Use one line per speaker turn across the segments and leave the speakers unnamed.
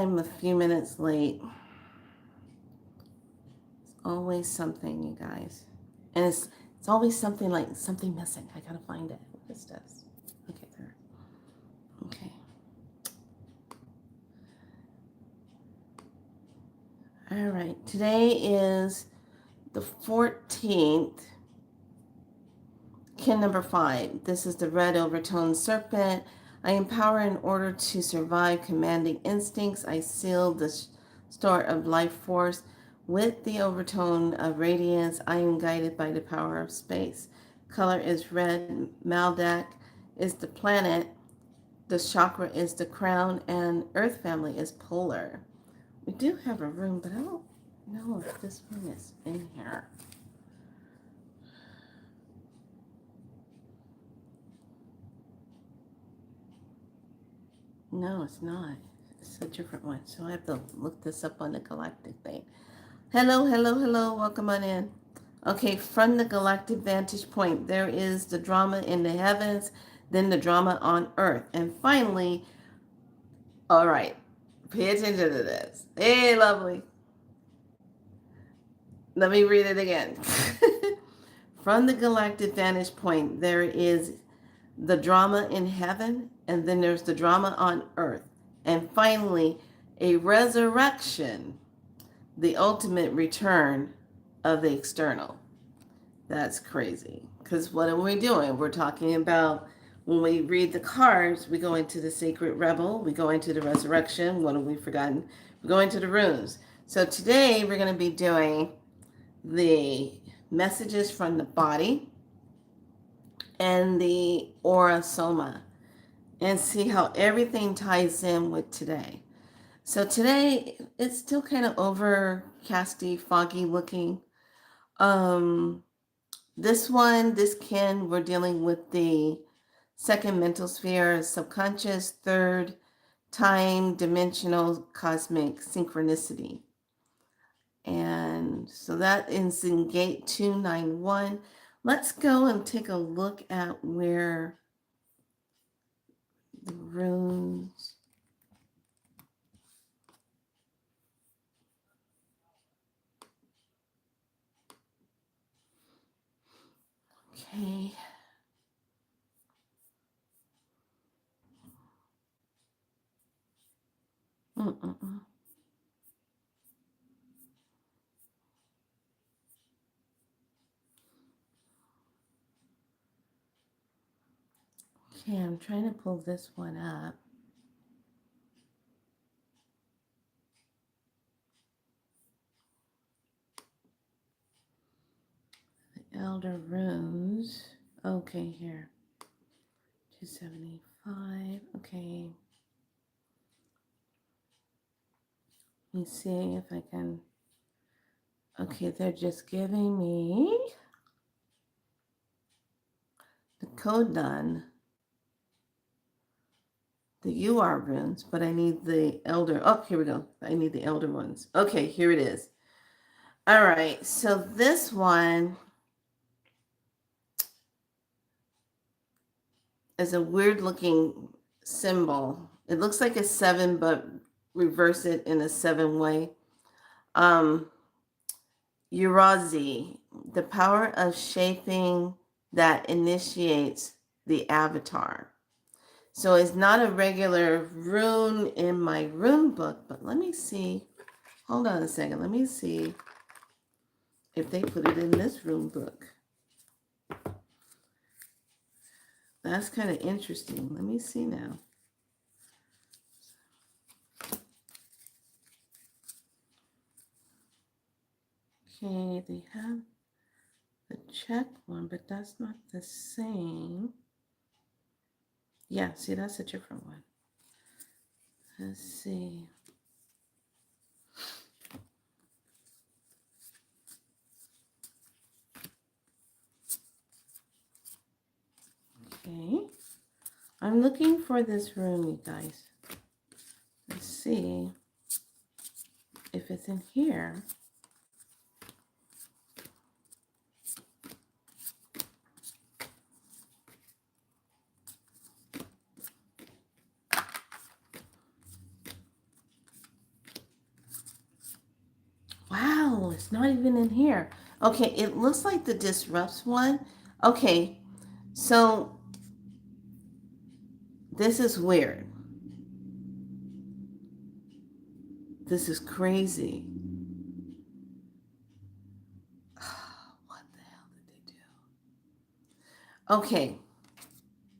I'm a few minutes late. It's always something, you guys. And it's always something like something missing. I gotta find it. What is this? Okay, there. Okay. All right. Today is the 14th. Kin number 5. This is the red overtone serpent. I empower in order to survive commanding instincts. I seal the store of life force with the overtone of radiance. I am guided by the power of space. Color is red. Maldak is the planet. The chakra is the crown. And earth family is polar. We do have a room, but I don't know if this room is in here. No, it's not. It's a different one. So I have to look this up on the galactic thing. Hello, hello, hello. Welcome on in. Okay, from the galactic vantage point, there is the drama in the heavens, then the drama on earth. And finally, all right, pay attention to this. Hey, lovely. Let me read it again. From the galactic vantage point, there is the drama in heaven, and then there's the drama on earth. And finally, a resurrection, the ultimate return of the external. That's crazy. Because what are we doing? We're talking about when we read the cards, we go into the sacred rebel, we go into the resurrection. What have we forgotten? We go into the runes. So today we're going to be doing the messages from the body and the aura soma and see how everything ties in with today. So today it's still kind of overcasty, foggy looking. This kin, we're dealing with the second mental sphere, subconscious, third time dimensional cosmic synchronicity. And so that is in gate 291. Let's go and take a look at where the runes. Okay. Mm-mm-mm. Okay, I'm trying to pull this one up. The Elder Runes. Okay, here. 275. Okay. Let me see if I can. Okay, they're just giving me the code done. The UR runes, but I need the elder. Oh, here we go. I need the elder ones. Okay, here it is. All right, so this one is a weird looking symbol. It looks like a 7, but reverse it in a 7 way. Urazi, the power of shaping that initiates the avatar. So it's not a regular rune in my rune book, but let me see. Hold on a second. Let me see if they put it in this rune book. That's kind of interesting. Let me see now. Okay, they have the check one, but that's not the same. Yeah, see, that's a different one. Let's see. Okay. I'm looking for this room, you guys. Let's see if it's in here. it's not even in here. Okay, it looks like the disrupts one. Okay, so this is weird. This is crazy. What the hell did they do? Okay,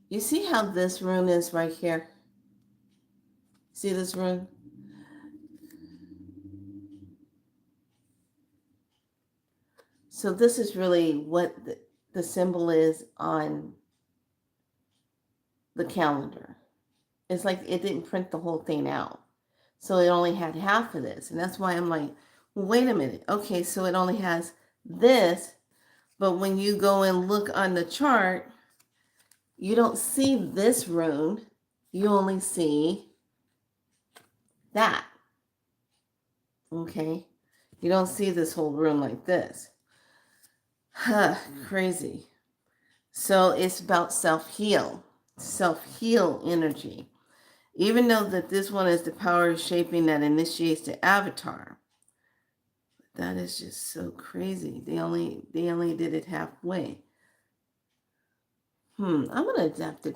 you see how this rune is right here? See this rune? So this is really what the symbol is on the calendar. It's like it didn't print the whole thing out. So it only had half of this. And that's why I'm like, well, wait a minute. Okay, so it only has this. But when you go and look on the chart, you don't see this rune. You only see that. Okay? You don't see this whole rune like this. Huh, crazy. So it's about self-heal energy. Even though that this one is the power of shaping that initiates the avatar. That is just so crazy. They only did it halfway. I'm gonna have to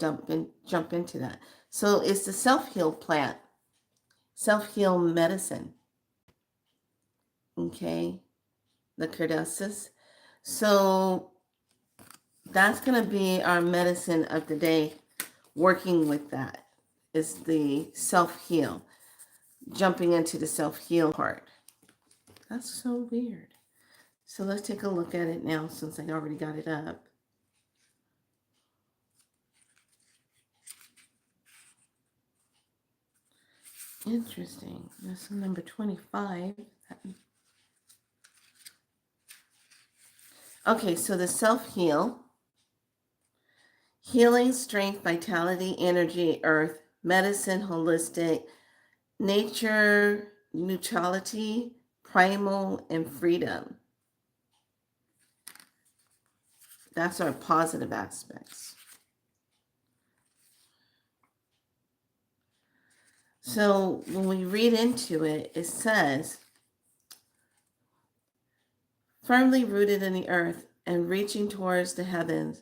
jump into that. So it's the self-heal plant, self-heal medicine. Okay, the Cardaceus. So that's gonna be our medicine of the day. Working with that is the self-heal. Jumping into the self-heal part. That's so weird. So let's take a look at it now since I already got it up. Interesting. That's number 25. Okay, so the self-heal. Healing, strength, vitality, energy, earth, medicine, holistic, nature, neutrality, primal, and freedom. That's our positive aspects. So when we read into it, it says, firmly rooted in the earth and reaching towards the heavens,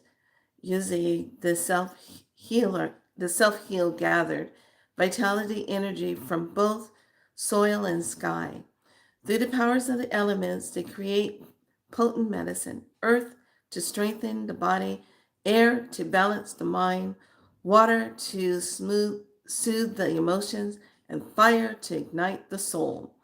using the self-heal gathered vitality energy from both soil and sky. Through the powers of the elements, they create potent medicine. Earth to strengthen the body, air to balance the mind, water to soothe the emotions, and fire to ignite the soul.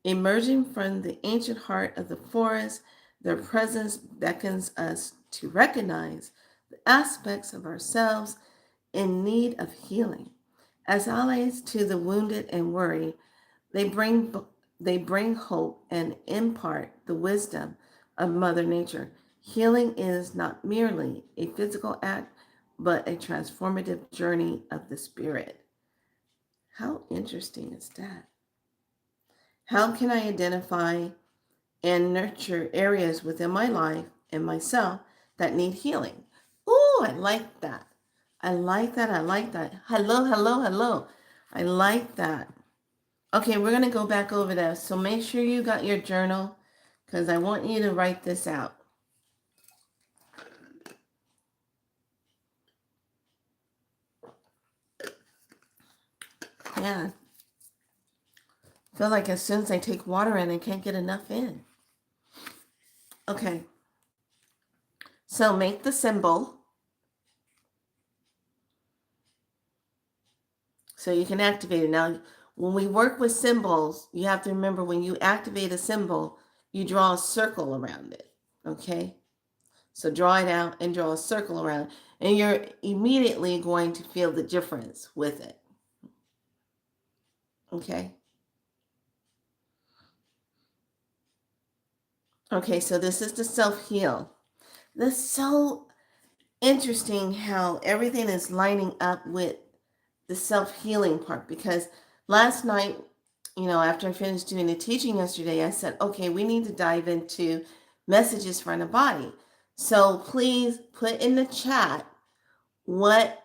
Emerging from the ancient heart of the forest, their presence beckons us to recognize the aspects of ourselves in need of healing. As allies to the wounded and worried, they bring hope and impart the wisdom of Mother Nature. Healing is not merely a physical act, but a transformative journey of the spirit. How interesting is that? How can I identify and nurture areas within my life and myself that need healing? Oh, I like that. I like that. I like that. Hello, hello, hello. I like that. Okay, we're going to go back over that. So make sure you got your journal because I want you to write this out. Yeah. I feel like as soon as I take water in, I can't get enough in. Okay. So make the symbol. So you can activate it. Now, when we work with symbols, you have to remember when you activate a symbol, you draw a circle around it. Okay? So draw it out and draw a circle around it. And you're immediately going to feel the difference with it. Okay? Okay, so this is the self-heal. That's so interesting how everything is lining up with the self-healing part, because last night, after I finished doing the teaching yesterday, I said, okay, we need to dive into messages from the body. So please put in the chat, what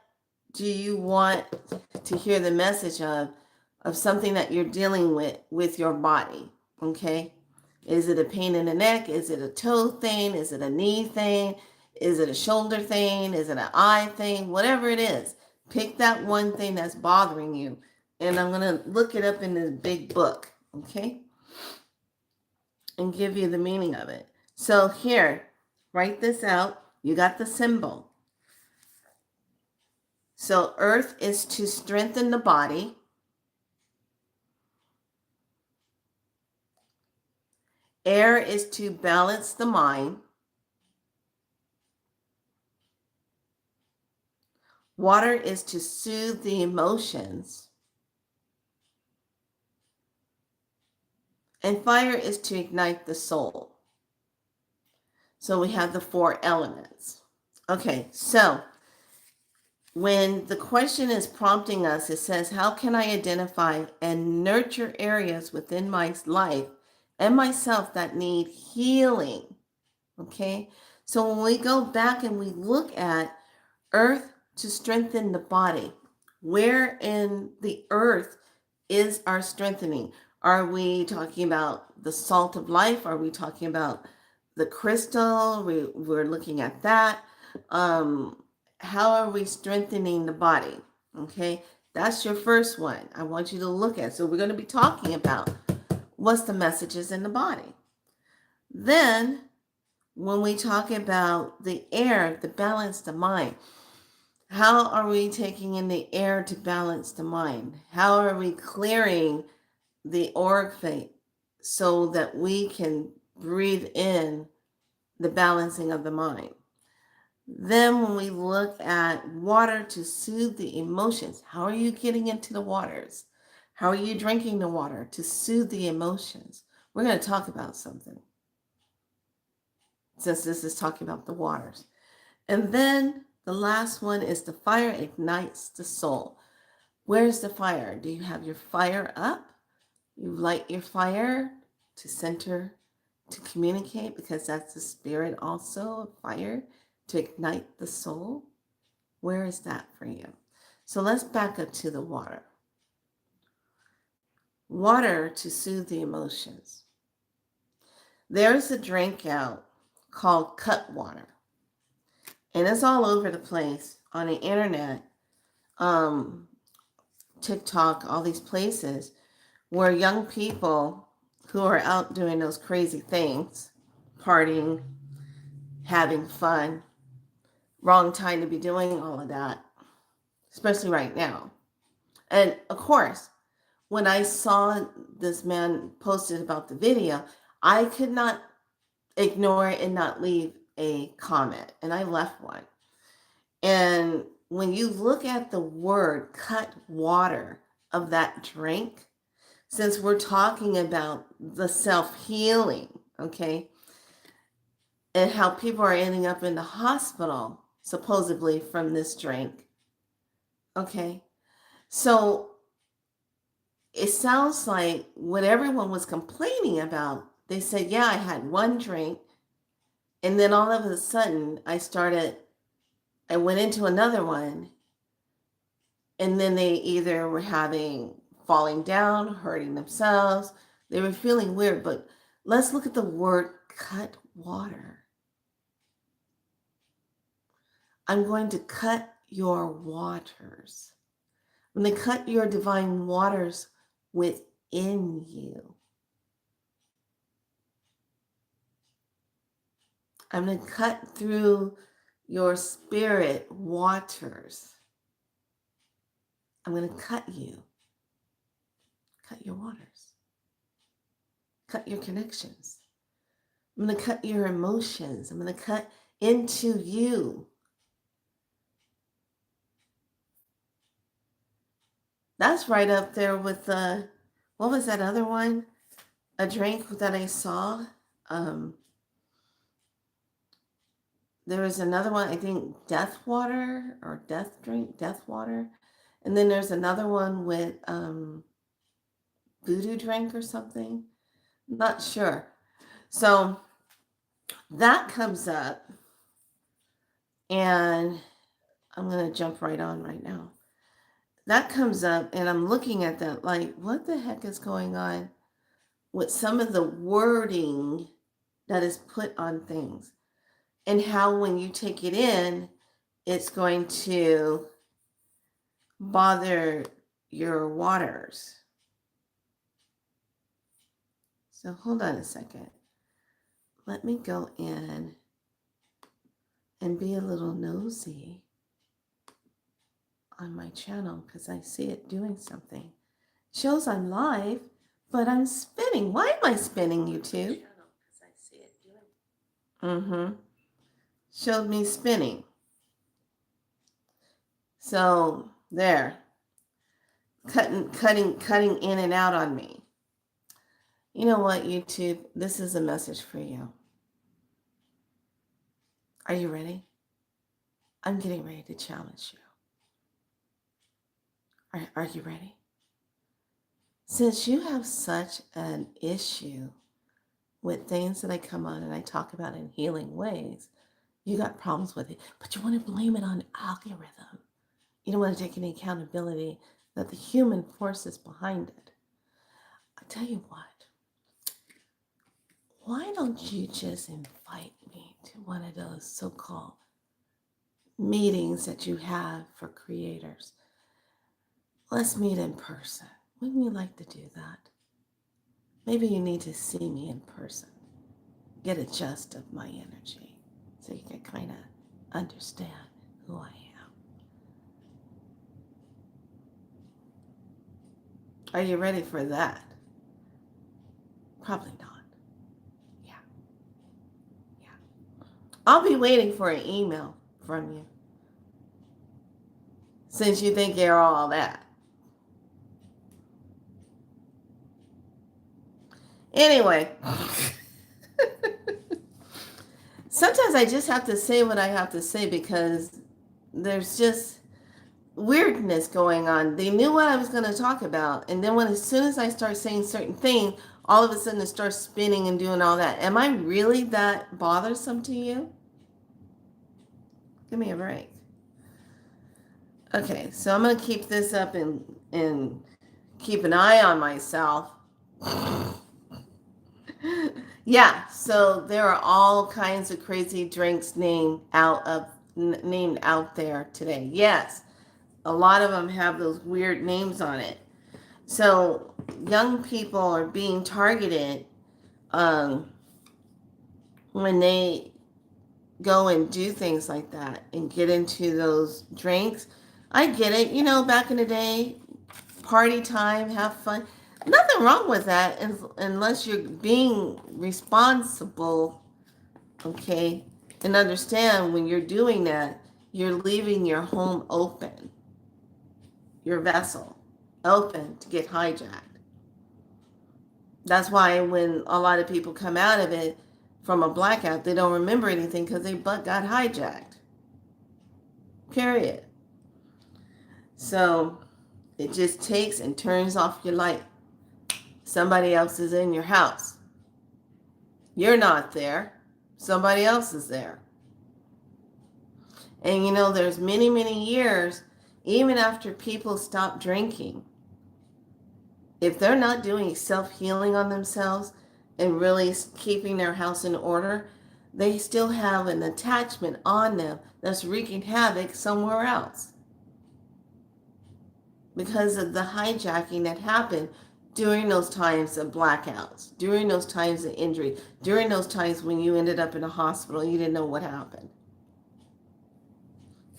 do you want to hear the message of something that you're dealing with your body, okay? Is it a pain in the neck? Is it a toe thing? Is it a knee thing? Is it a shoulder thing? Is it an eye thing? Whatever it is, pick that one thing that's bothering you. And I'm going to look it up in this big book, okay? And give you the meaning of it. So here, write this out. You got the symbol. So earth is to strengthen the body. Air is to balance the mind. Water is to soothe the emotions. And fire is to ignite the soul. So we have the 4 elements. Okay, so when the question is prompting us, it says, how can I identify and nurture areas within my life and myself that need healing? Okay, so when we go back and we look at earth to strengthen the body, where in the earth is our strengthening? Are we talking about the salt of life? Are we talking about the crystal? We're looking at that. How are we strengthening the body? Okay, that's your first one. I want you to look at. So we're going to be talking about what's the messages in the body. Then when we talk about the air, the balance, the mind, how are we taking in the air to balance the mind? How are we clearing the auric field so that we can breathe in the balancing of the mind? Then when we look at water to soothe the emotions, how are you getting into the waters? How are you drinking the water to soothe the emotions? We're going to talk about something, since this is talking about the waters. And then the last one is the fire ignites the soul. Where's the fire? Do you have your fire up? You light your fire to center, to communicate, because that's the spirit also, fire, to ignite the soul. Where is that for you? So let's back up to the water. Water to soothe the emotions. There's a drink out called cut water. And it's all over the place on the internet, TikTok, all these places where young people who are out doing those crazy things, partying, having fun, wrong time to be doing all of that, especially right now. And of course, when I saw this man posted about the video, I could not ignore it and not leave a comment. And I left one. And when you look at the word cut water of that drink, since we're talking about the self-healing, okay, and how people are ending up in the hospital, supposedly from this drink, okay, so it sounds like what everyone was complaining about, they said, yeah, I had one drink, and then all of a sudden I went into another one, and then they either were falling down, hurting themselves, they were feeling weird. But let's look at the word cut water. I'm going to cut your waters. I'm going to cut your divine waters within you. I'm going to cut through your spirit waters. I'm going to cut you. Cut your waters. Cut your connections. I'm going to cut your emotions. I'm going to cut into you. That's right up there with what was that other one? A drink that I saw. There was another one, I think death water or death drink, death water. And then there's another one with voodoo drink or something. Not sure. So that comes up, and I'm going to jump right on right now. That comes up, and I'm looking at that like, what the heck is going on with some of the wording that is put on things, and how when you take it in, it's going to bother your waters. So hold on a second. Let me go in and be a little nosy on my channel because I see it doing something. Shows I'm live, but I'm spinning. Why am I spinning, YouTube? Showed me spinning. So there, cutting in and out on me. You know what, YouTube? This is a message for you. Are you ready? I'm getting ready to challenge you. Are you ready? Since you have such an issue with things that I come on and I talk about in healing ways, you got problems with it, but you want to blame it on the algorithm. You don't want to take any accountability that the human force is behind it. I tell you what, why don't you just invite me to one of those so-called meetings that you have for creators? Let's meet in person. Wouldn't you like to do that? Maybe you need to see me in person. Get a gist of my energy so you can kind of understand who I am. Are you ready for that? Probably not. Yeah. I'll be waiting for an email from you since you think you're all that. Anyway, sometimes I just have to say what I have to say because there's just weirdness going on. They knew what I was going to talk about, and then as soon as I start saying certain things, all of a sudden it starts spinning and doing all that. Am I really that bothersome to you? Give me a break. Okay, so I'm going to keep this up and keep an eye on myself. Yeah, so there are all kinds of crazy drinks named out there today. Yes, a lot of them have those weird names on it. So young people are being targeted when they go and do things like that and get into those drinks. I get it. You know, back in the day, party time, have fun. Nothing wrong with that unless you're being responsible, okay? And understand when you're doing that, you're leaving your home open, your vessel open to get hijacked. That's why when a lot of people come out of it from a blackout, they don't remember anything because they got hijacked. Period. So it just takes and turns off your light. Somebody else is in your house. You're not there. Somebody else is there. And you know, there's many, many years, even after people stop drinking, if they're not doing self-healing on themselves and really keeping their house in order, they still have an attachment on them that's wreaking havoc somewhere else because of the hijacking that happened during those times of blackouts, during those times of injury, during those times when you ended up in a hospital, you didn't know what happened.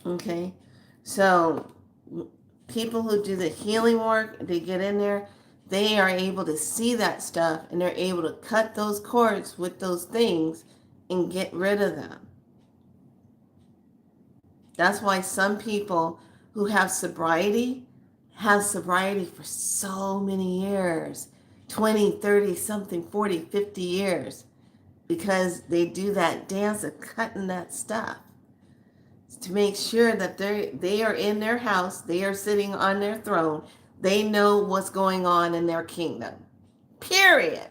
Okay? So people who do the healing work, they get in there, they are able to see that stuff and they're able to cut those cords with those things and get rid of them. That's why some people who have sobriety for so many years, 20, 30, something, 40, 50 years, because they do that dance of cutting that stuff to make sure that they are in their house, they are sitting on their throne, they know what's going on in their kingdom. Period.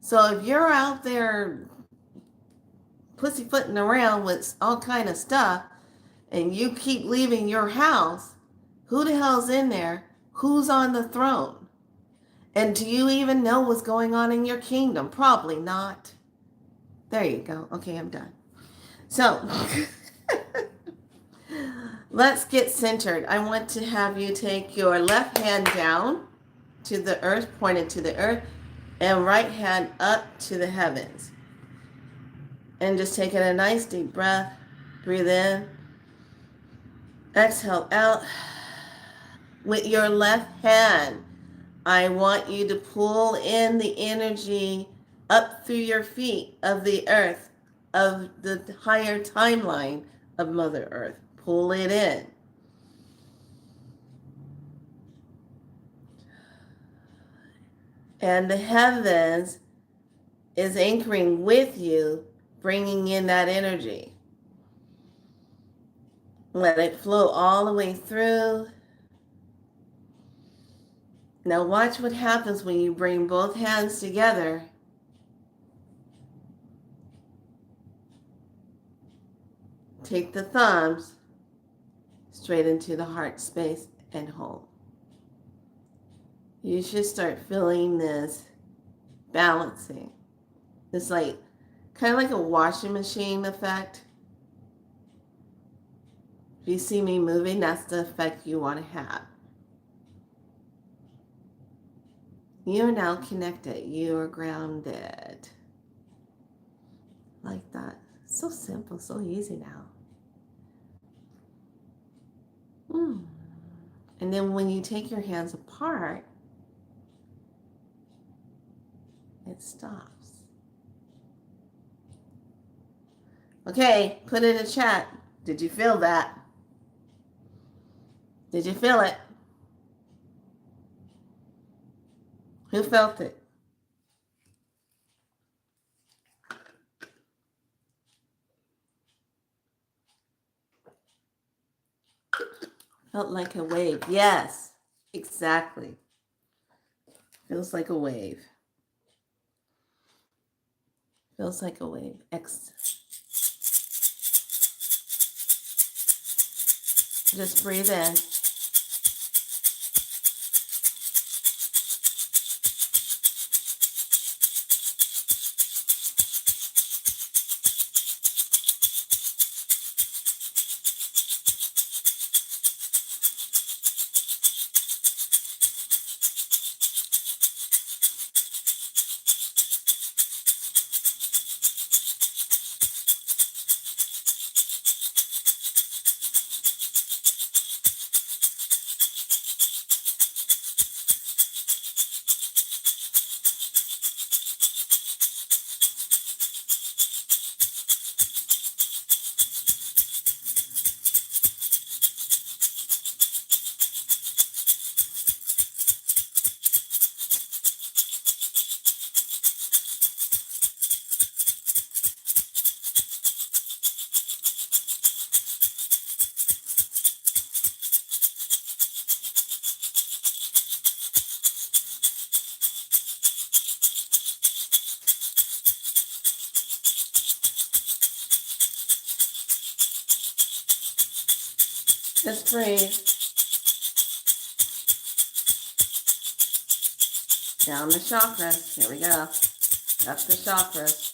So if you're out there pussyfooting around with all kind of stuff and you keep leaving your house, who the hell's in there? Who's on the throne? And do you even know what's going on in your kingdom? Probably not. There you go. Okay, I'm done. So let's get centered. I want to have you take your left hand down to the earth, pointed to the earth, and right hand up to the heavens. And just taking a nice deep breath. Breathe in. Exhale out. With your left hand, I want you to pull in the energy up through your feet of the earth, of the higher timeline of Mother Earth. Pull it in. And the heavens is anchoring with you, bringing in that energy. Let it flow all the way through. Now watch what happens when you bring both hands together. Take the thumbs straight into the heart space and hold. You should start feeling this balancing. It's like kind of like a washing machine effect. If you see me moving, that's the effect you want to have. You are now connected. You are grounded. Like that. So simple, so easy now. And then when you take your hands apart, it stops. Okay, put it in the chat. Did you feel that? Did you feel it? Who felt it? Felt like a wave. Yes, exactly. Feels like a wave. Feels like a wave. Just breathe in. Just breathe. Down the chakras. Here we go. That's the chakras.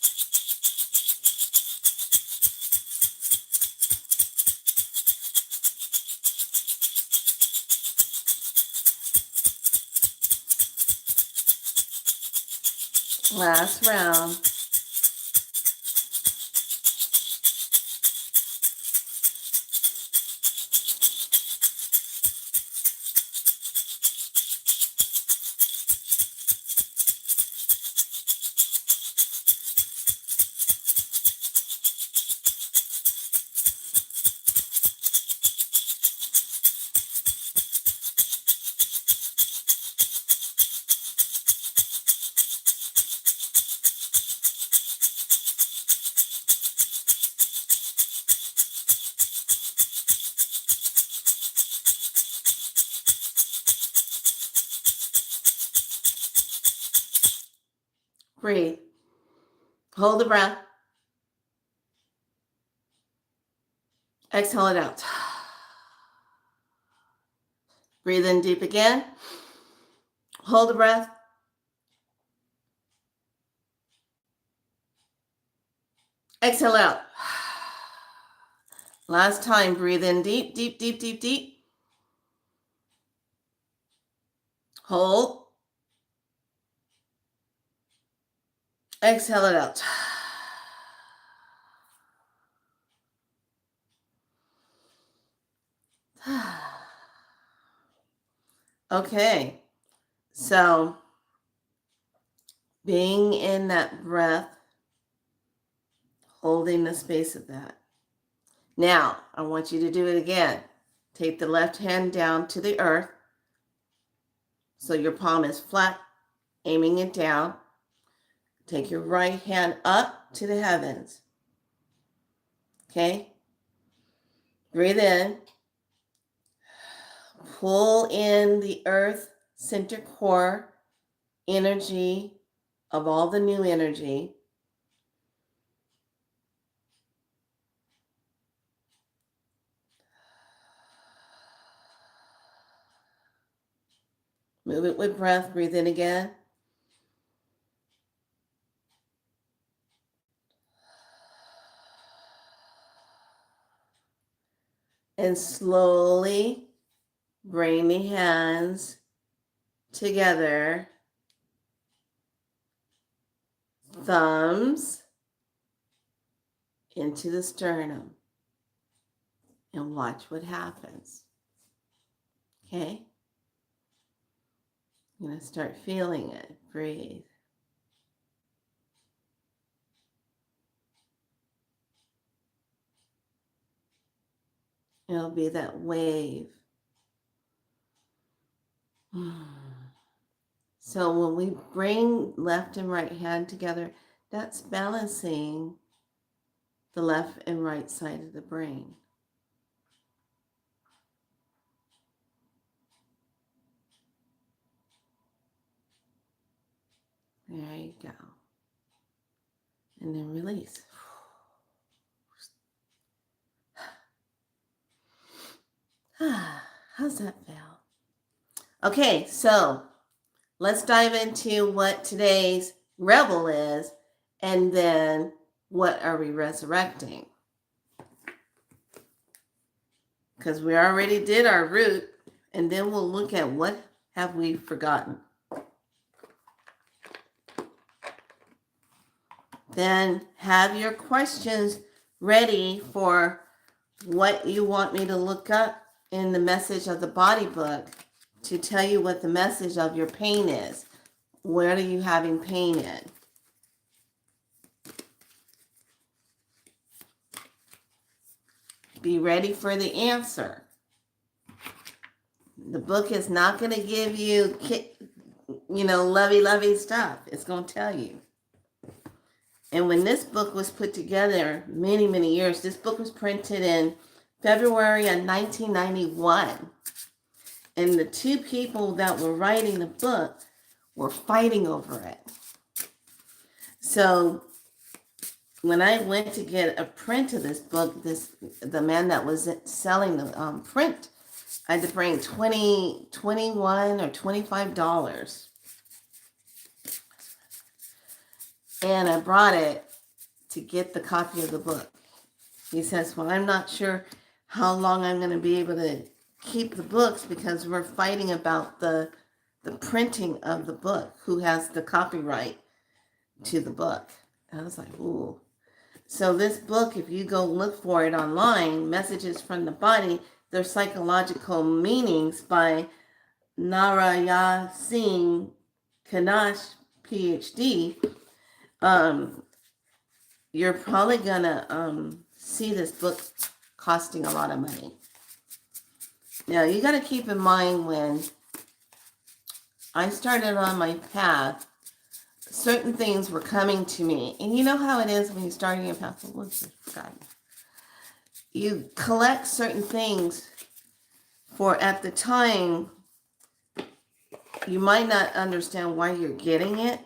Last round. Breathe. Hold the breath. Exhale it out. Breathe in deep again. Hold the breath. Exhale out. Last time, breathe in deep, deep, deep, deep, deep. Hold. Exhale it out. Okay, so being in that breath, holding the space of that. Now, I want you to do it again. Take the left hand down to the earth so your palm is flat, aiming it down. Take your right hand up to the heavens. Okay? Breathe in. Pull in the earth center core energy of all the new energy. Move it with breath. Breathe in again. And slowly bring the hands together. Thumbs into the sternum. And watch what happens. Okay? You're going to start feeling it. Breathe. It'll be that wave. So when we bring left and right hand together, that's balancing the left and right side of the brain. There you go. And then release. How's that feel? Okay, so let's dive into what today's rebel is, and then what are we resurrecting? Because we already did our root, and then we'll look at what have we forgotten. Then have your questions ready for what you want me to look up in the message of the body book to tell you what the message of your pain is. Where are you having pain in? Be ready for the answer. The book is not going to give you, lovey-lovey stuff. It's going to tell you. And when this book was put together many, many years, this book was printed in February of 1991. And the two people that were writing the book were fighting over it. So when I went to get a print of this book, the man that was selling the print, I had to bring $21 or $25. And I brought it to get the copy of the book. He says, well, I'm not sure how long I'm going to be able to keep the books because we're fighting about the printing of the book, who has the copyright to the book. I was like, ooh. So this book, if you go look for it online, Messages from the Body, Their Psychological Meanings by Naraya Singh Kanash, PhD, you're probably gonna see this book costing a lot of money. Now, you got to keep in mind when I started on my path, certain things were coming to me. And you know how it is when you're starting your path? You collect certain things for, at the time, you might not understand why you're getting it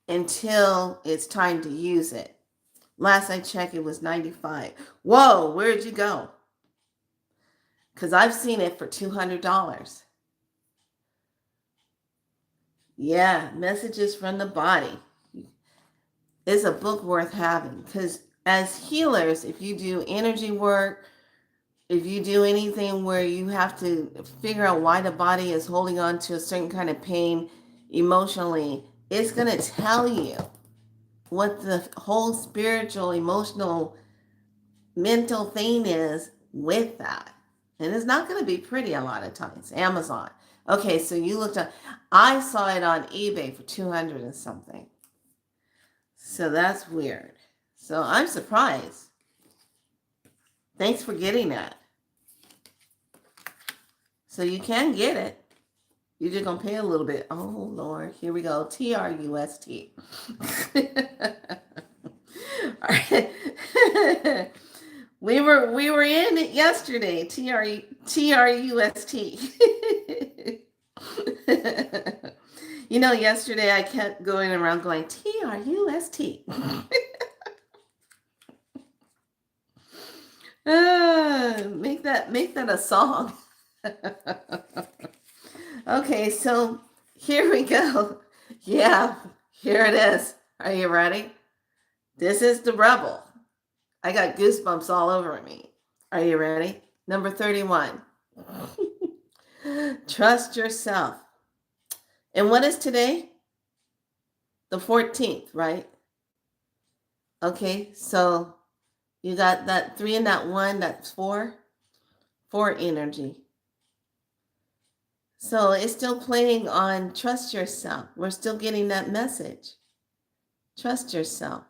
until it's time to use it. Last I checked, it was $95. Whoa, where'd you go? Because I've seen it for $200. Yeah, Messages from the Body. It's a book worth having, because as healers, if you do energy work, if you do anything where you have to figure out why the body is holding on to a certain kind of pain emotionally, it's going to tell you what the whole spiritual, emotional, mental thing is with that. And it's not going to be pretty a lot of times. Amazon. Okay, so you looked up. I saw it on eBay for 200 and something. So that's weird. So I'm surprised. Thanks for getting that. So you can get it. You're just going to pay a little bit. Oh, Lord. Here we go. TRUST. All right. We were in it yesterday. TRUST. Yesterday I kept going around going TRUST. Make that a song. Okay, so here we go. Yeah, here it is. Are you ready? This is the rebel. I got goosebumps all over me. Are you ready? Number 31. Trust yourself. And what is today? The 14th, right? Okay, so you got that 3 and that 1, that's 4. 4 energy. So it's still playing on trust yourself. We're still getting that message. Trust yourself.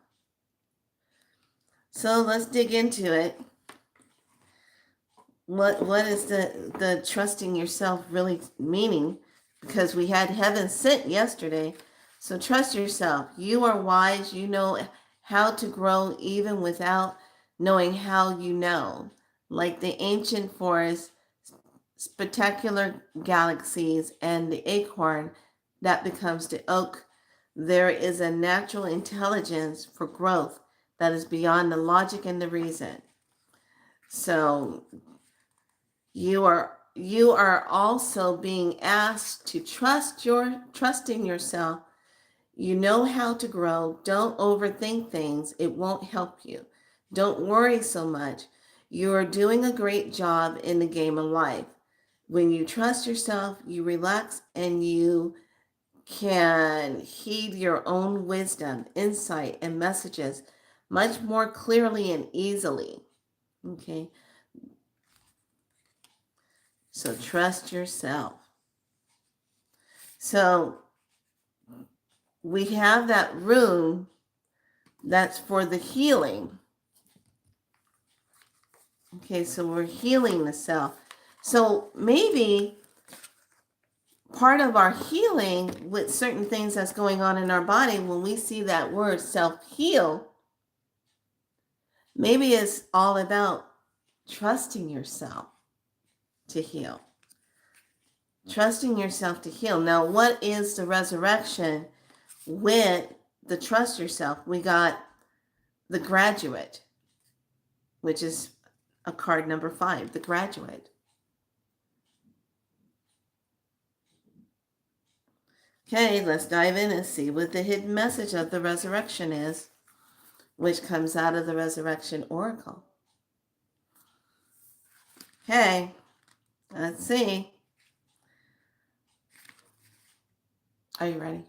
So let's dig into it. What is the trusting yourself really meaning? Because we had heaven sent yesterday. So trust yourself. You are wise. You know how to grow even without knowing how you know. Like the ancient forest, spectacular galaxies, and the acorn that becomes the oak, there is a natural intelligence for growth that is beyond the logic and the reason. So you are also being asked to trusting yourself. You know how to grow. Don't overthink things. It won't help you. Don't worry so much. You're doing a great job in the game of life. When you trust yourself, you relax and you can heed your own wisdom, insight, and messages much more clearly and easily. Okay? So trust yourself. So we have that room that's for the healing. Okay, so we're healing the self. So maybe part of our healing with certain things that's going on in our body, when we see that word self-heal, maybe it's all about trusting yourself to heal. Trusting yourself to heal. Now, what is the resurrection with the trust yourself? We got the graduate, which is a card number 5, the graduate. Okay, let's dive in and see what the hidden message of the resurrection is, which comes out of the resurrection oracle. Okay, let's see. Are you ready?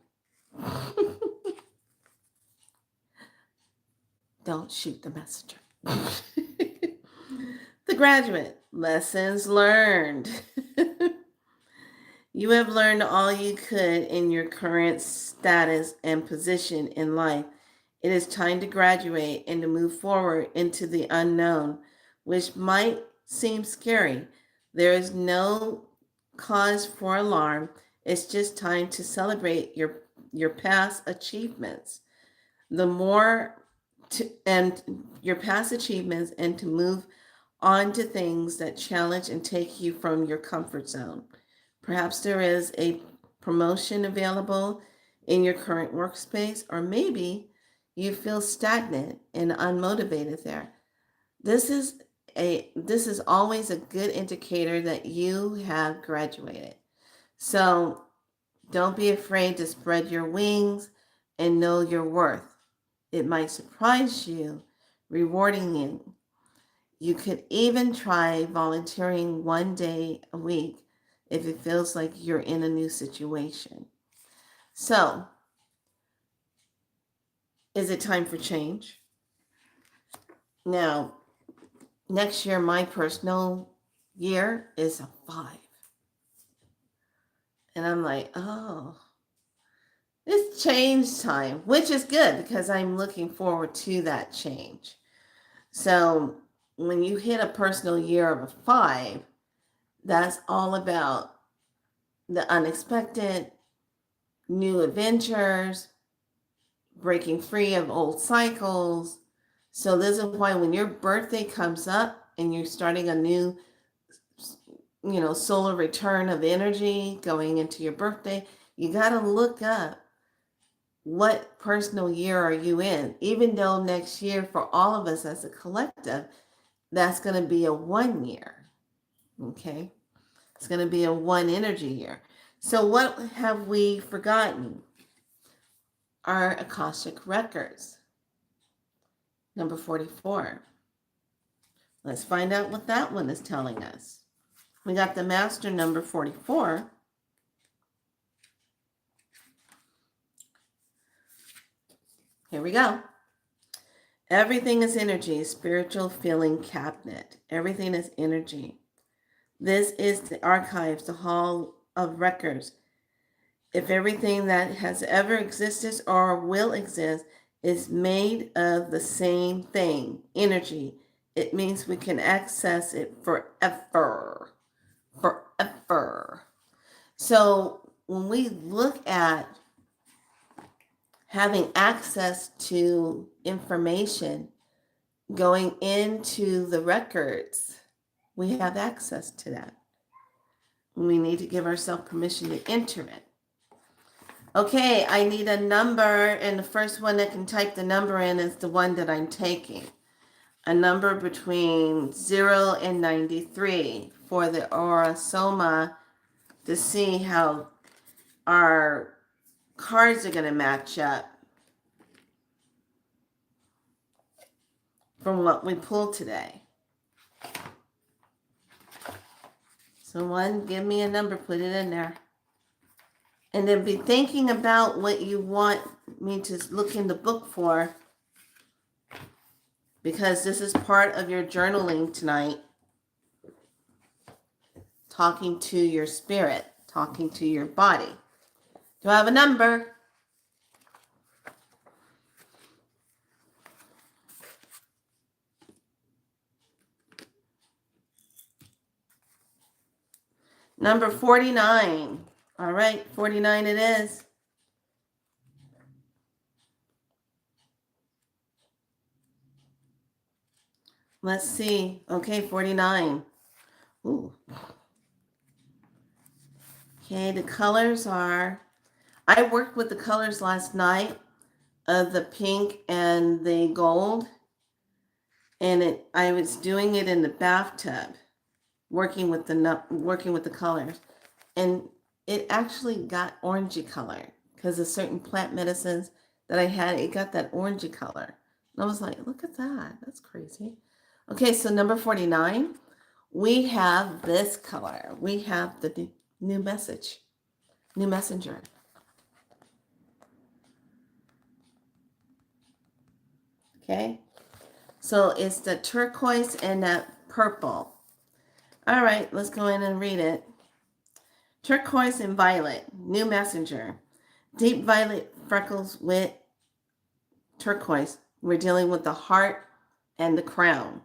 Don't shoot the messenger. The graduate, lessons learned. You have learned all you could in your current status and position in life. It is time to graduate and to move forward into the unknown, which might seem scary. There is no cause for alarm. It's just time to celebrate your past achievements. And your past achievements, and to move on to things that challenge and take you from your comfort zone. Perhaps there is a promotion available in your current workspace, or maybe you feel stagnant and unmotivated there. This is always a good indicator that you have graduated. So don't be afraid to spread your wings and know your worth. It might surprise you, rewarding you. You could even try volunteering 1 day a week if it feels like you're in a new situation. So, is it time for change? Now, next year, my personal year is a 5. And I'm like, oh, it's change time, which is good because I'm looking forward to that change. So when you hit a personal year of a 5, that's all about the unexpected, new adventures, breaking free of old cycles. So this is why when your birthday comes up and you're starting a new, solar return of energy going into your birthday, you got to look up what personal year are you in. Even though next year for all of us as a collective, that's going to be a 1 year. Okay? It's going to be a 1 energy year. So what have we forgotten? Our Akashic records. Number 44. Let's find out what that one is telling us. We got the master number 44. Here we go. Everything is energy, spiritual feeling cabinet. Everything is energy. This is the archives, the hall of records. If everything that has ever existed or will exist is made of the same thing, energy, it means we can access it forever. Forever. So when we look at having access to information going into the records, we have access to that. We need to give ourselves permission to enter it. Okay, I need a number, and the first one that can type the number in is the one that I'm taking. A number between 0 and 93 for the aura soma to see how our cards are going to match up from what we pulled today. So one, give me a number, put it in there. And then be thinking about what you want me to look in the book for, because this is part of your journaling tonight. Talking to your spirit, talking to your body. Do I have a number? Number 49. All right, 49 it is. Let's see. Okay, 49. Ooh. Okay, the colors are, I worked with the colors last night of the pink and the gold. And I was doing it in the bathtub, working with the colors. And it actually got orangey color because of certain plant medicines that I had. It got that orangey color. And I was like, look at that. That's crazy. Okay, so number 49, we have this color. We have the new message, new messenger. Okay, so it's the turquoise and that purple. All right, let's go in and read it. Turquoise and violet, new messenger. Deep violet freckles with turquoise. We're dealing with the heart and the crown,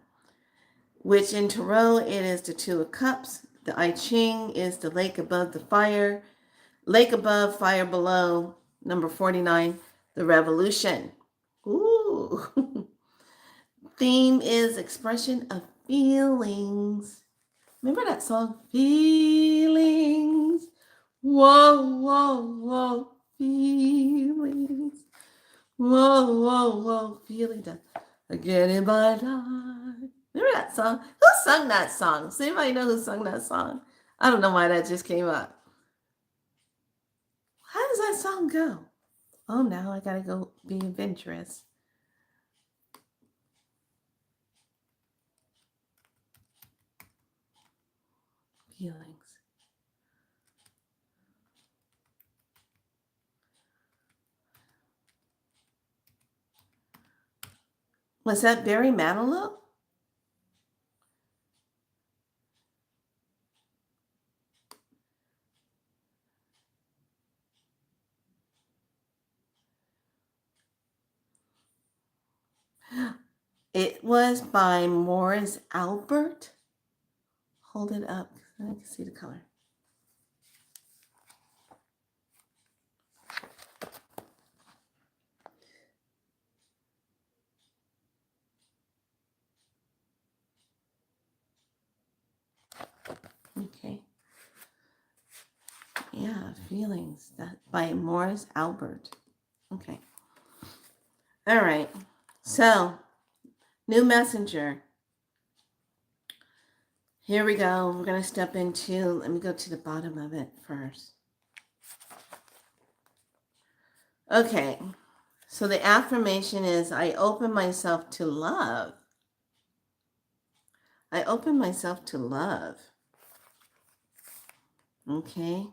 which in Tarot, it is the Two of Cups. The I Ching is the lake above the fire. Lake above, fire below. Number 49, the revolution. Ooh. Theme is expression of feelings. Remember that song? Feelings. Whoa, whoa, whoa. Feelings. Whoa, whoa, whoa. Feelings. Again in my life. Remember that song? Who sung that song? Does anybody know who sung that song? I don't know why that just came up. How does that song go? Oh, now I gotta go be adventurous. feelings. Was that Barry Manilow? It was by Morris Albert. Hold it up so I can see the color. Okay. Yeah, feelings. That by Morris Albert. Okay. All right. So, new messenger. Here we go. We're going to step into, let me go to the bottom of it first. Okay. So the affirmation is, I open myself to love. I open myself to love. Okay.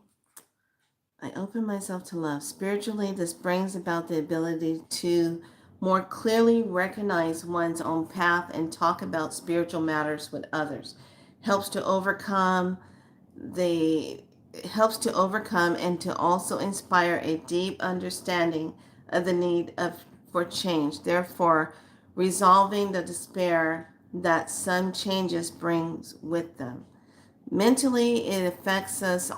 I open myself to love. Spiritually, this brings about the ability to more clearly recognize one's own path and talk about spiritual matters with others. Helps to overcome and to also inspire a deep understanding of the need for change. Therefore, resolving the despair that some changes brings with them. Mentally, it affects us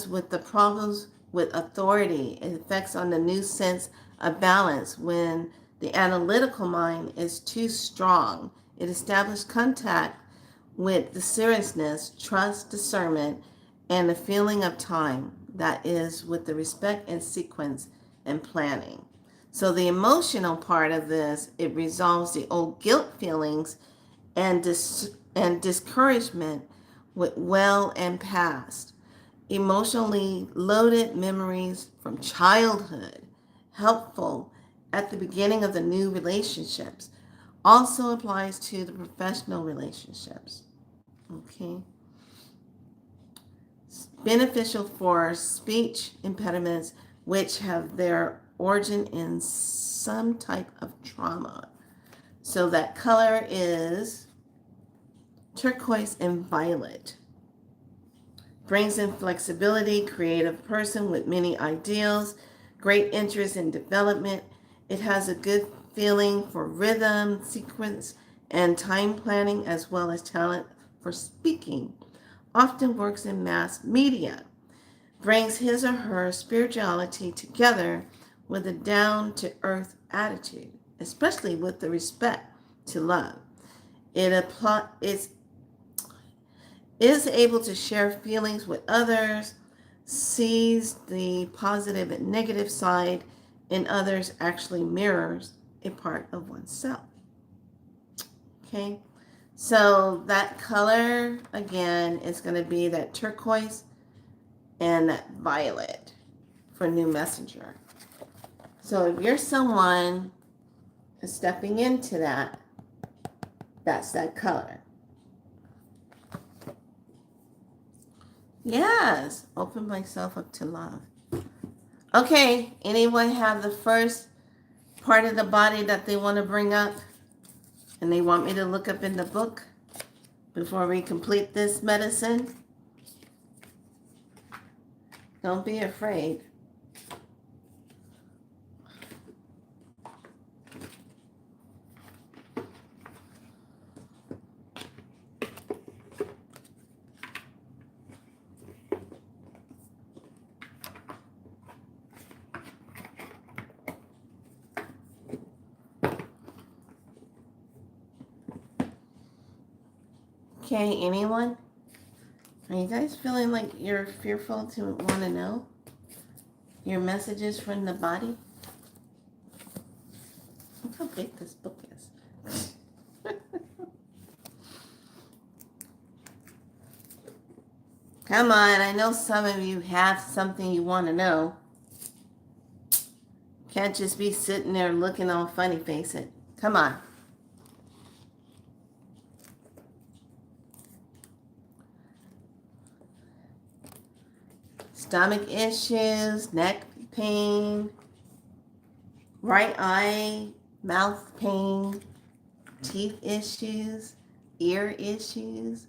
with the problems with authority. It affects on the new sense of balance when the analytical mind is too strong. It establishes contact with the seriousness, trust, discernment, and the feeling of time that is with the respect and sequence and planning. So the emotional part of this, it resolves the old guilt feelings and discouragement with well and past. Emotionally loaded memories from childhood, helpful at the beginning of the new relationships, also applies to the professional relationships. Okay. Beneficial for speech impediments which have their origin in some type of trauma. So that color is turquoise and violet. Brings in flexibility, creative person with many ideals, great interest in development. It has a good feeling for rhythm, sequence, and time planning, as well as talent for speaking. Often works in mass media. Brings his or her spirituality together with a down-to-earth attitude, especially with the respect to love. It is able to share feelings with others, sees the positive and negative side in others, actually mirrors a part of oneself. Okay, so that color again is going to be that turquoise and that violet for new messenger. So if you're someone who's stepping into that, that's that color. Yes, open myself up to love. Okay, anyone have the first part of the body that they want to bring up and they want me to look up in the book before we complete this medicine? Don't be afraid. Okay, anyone? Are you guys feeling like you're fearful to want to know your messages from the body? Look how big this book is. Come on, I know some of you have something you want to know. Can't just be sitting there looking all funny face it. Come on. stomach issues, neck pain, right eye, mouth pain, teeth issues, ear issues.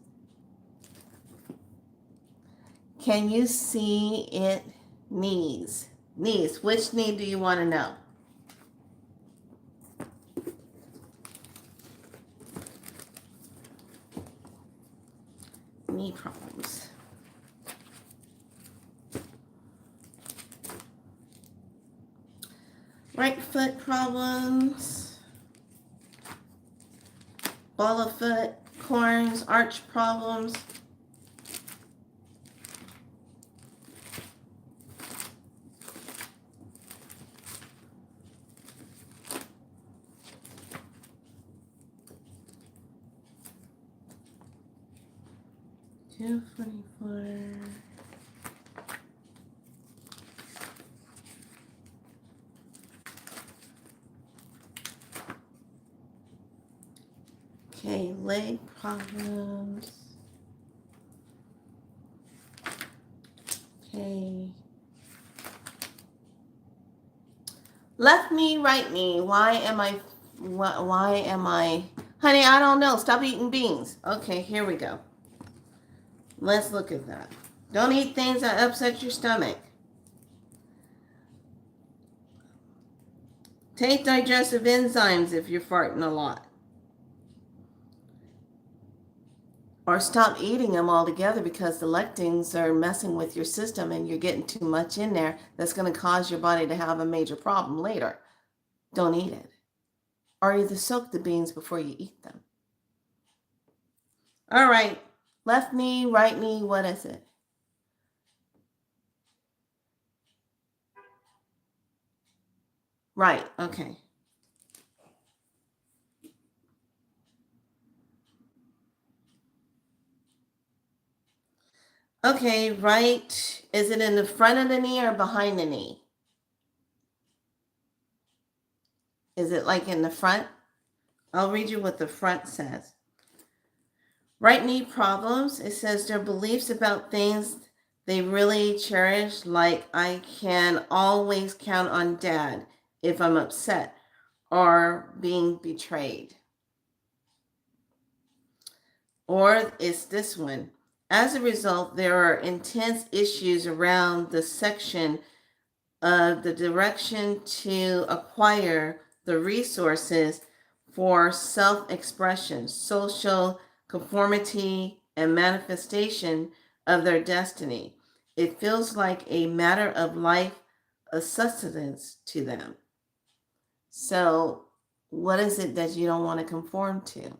Can you see it? Knees. Knees. Which knee do you want to know? Knee problems. Right foot problems. Ball of foot, corns, arch problems. Two 24. Okay, leg problems. Okay. Left knee, right knee. Why am I, honey, I don't know. Stop eating beans. Okay, here we go. Let's look at that. Don't eat things that upset your stomach. Take digestive enzymes if you're farting a lot. Or stop eating them altogether because the lectins are messing with your system and you're getting too much in there that's going to cause your body to have a major problem later. Don't eat it. Or either soak the beans before you eat them. All right. Left knee, right knee, what is it? Right, okay. Okay, right. Is it in the front of the knee or behind the knee? Is it like in the front? I'll read you what the front says. Right knee problems. It says their beliefs about things they really cherish, like I can always count on dad if I'm upset or being betrayed. Or it's this one. As a result, there are intense issues around the section of the direction to acquire the resources for self-expression, social conformity, and manifestation of their destiny. It feels like a matter of life, a sustenance to them. So, what is it that you don't want to conform to?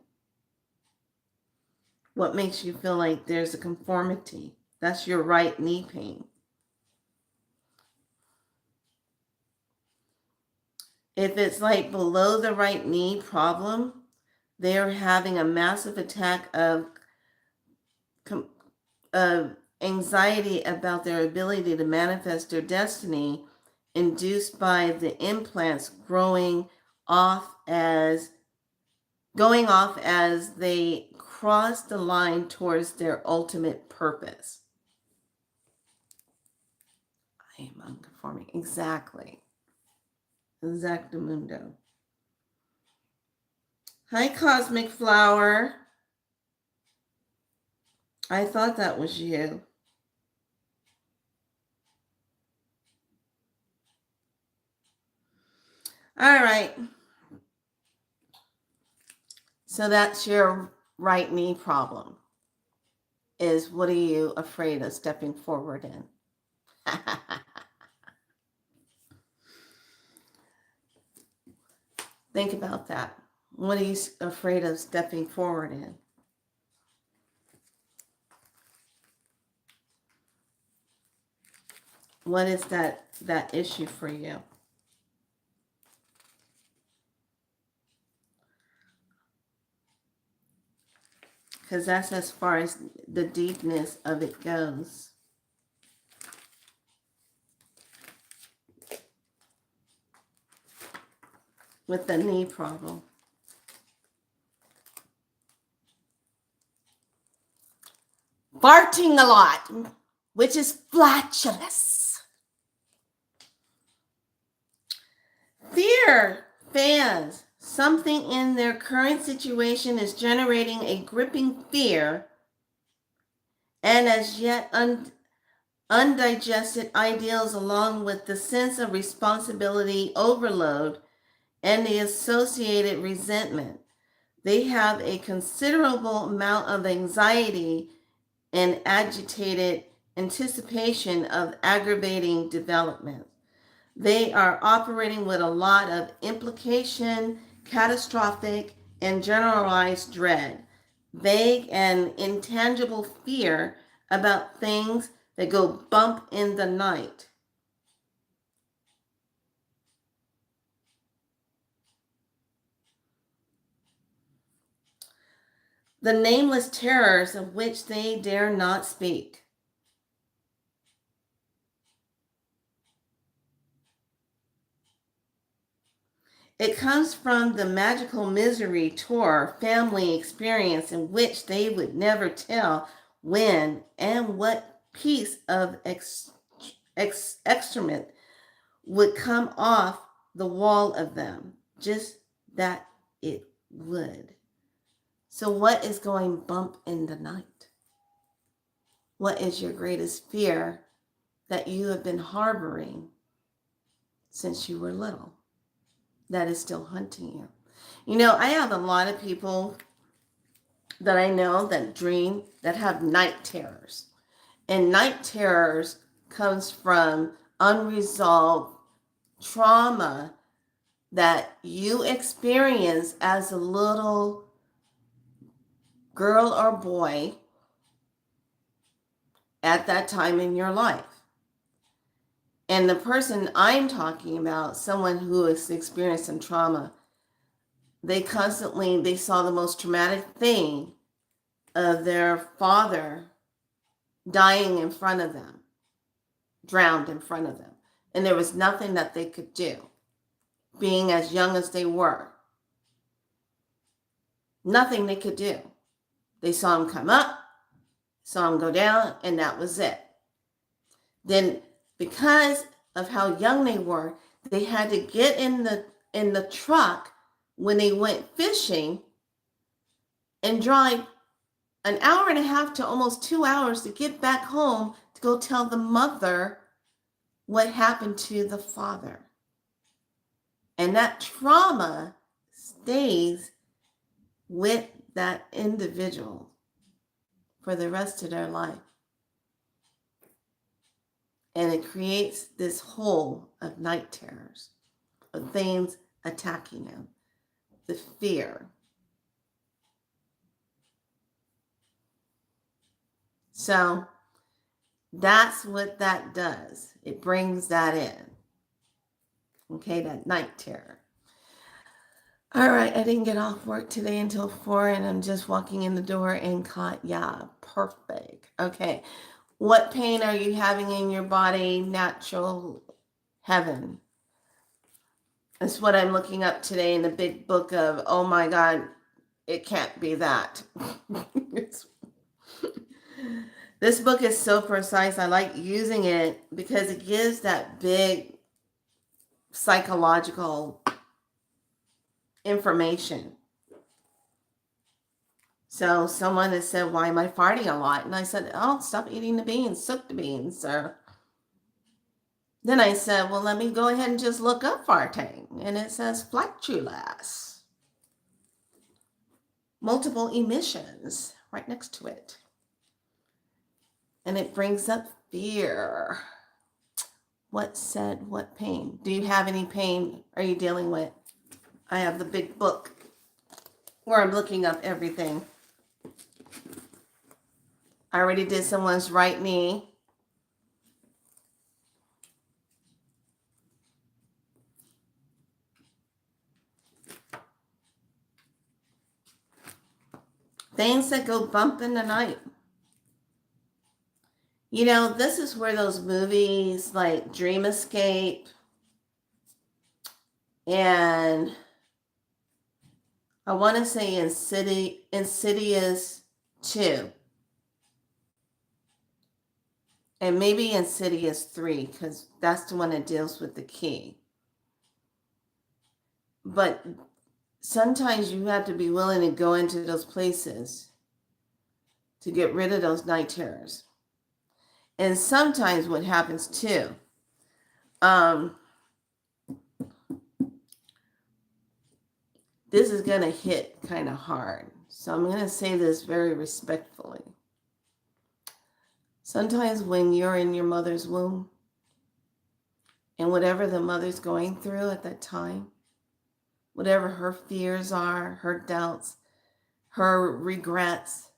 What makes you feel like there's a conformity? That's your right knee pain. If it's like below the right knee problem, they're having a massive attack of anxiety about their ability to manifest their destiny, induced by the implants going off as they cross the line towards their ultimate purpose. I am unconforming. Exactly. Exactamundo. Hi, Cosmic Flower. I thought that was you. All right. So that's your right knee problem. Is what are you afraid of stepping forward in? Think about that. What are you afraid of stepping forward in? What is that issue for you? Because that's as far as the deepness of it goes. With the knee problem. Farting a lot. which is flatulence. Fear fans. Something in their current situation is generating a gripping fear and as yet undigested ideals, along with the sense of responsibility overload and the associated resentment. They have a considerable amount of anxiety and agitated anticipation of aggravating development. They are operating with a lot of implication, catastrophic, and generalized dread, vague and intangible fear about things that go bump in the night. The nameless terrors of which they dare not speak. It comes from the magical misery, tour, family experience in which they would never tell when and what piece of excrement would come off the wall of them. Just that it would. So, what is going bump in the night? What is your greatest fear that you have been harboring since you were little that is still hunting you? You know, I have a lot of people that I know that dream, that have night terrors. And night terrors comes from unresolved trauma that you experience as a little girl or boy at that time in your life. And the person I'm talking about, someone who has experienced some trauma, they saw the most traumatic thing of their father dying in front of them, drowned in front of them. And there was nothing that they could do, being as young as they were. Nothing they could do. They saw him come up, saw him go down, and that was it. Then, because of how young they were, they had to get in the truck when they went fishing and drive an hour and a half to almost 2 hours to get back home to go tell the mother what happened to the father. And that trauma stays with that individual for the rest of their life. And it creates this hole of night terrors, of things attacking them, the fear. So that's what that does. It brings that in. Okay, that night terror. All right, I didn't get off work today until 4, and I'm just walking in the door and caught, yeah, perfect. Okay, what pain are you having in your body? Natural heaven. That's what I'm looking up today in the big book of, oh my God, it can't be that. This book is so precise. I like using it because it gives that big psychological information. So someone has said, why am I farting a lot? And I said, oh, stop eating the beans, soak the beans, sir. Then I said, well, let me go ahead and just look up farting. And it says flatulence. Multiple emissions right next to it. And it brings up fear. What said what pain? Do you have any pain are you dealing with? I have the big book where I'm looking up everything. I already did someone's right knee. Things that go bump in the night. You know, this is where those movies like Dream Escape and I want to say Insidious 2. And maybe Insidious 3, because that's the one that deals with the key. But sometimes you have to be willing to go into those places to get rid of those night terrors. And sometimes what happens too, this is going to hit kind of hard. So I'm going to say this very respectfully. Sometimes when you're in your mother's womb and whatever the mother's going through at that time, whatever her fears are, her doubts, her regrets,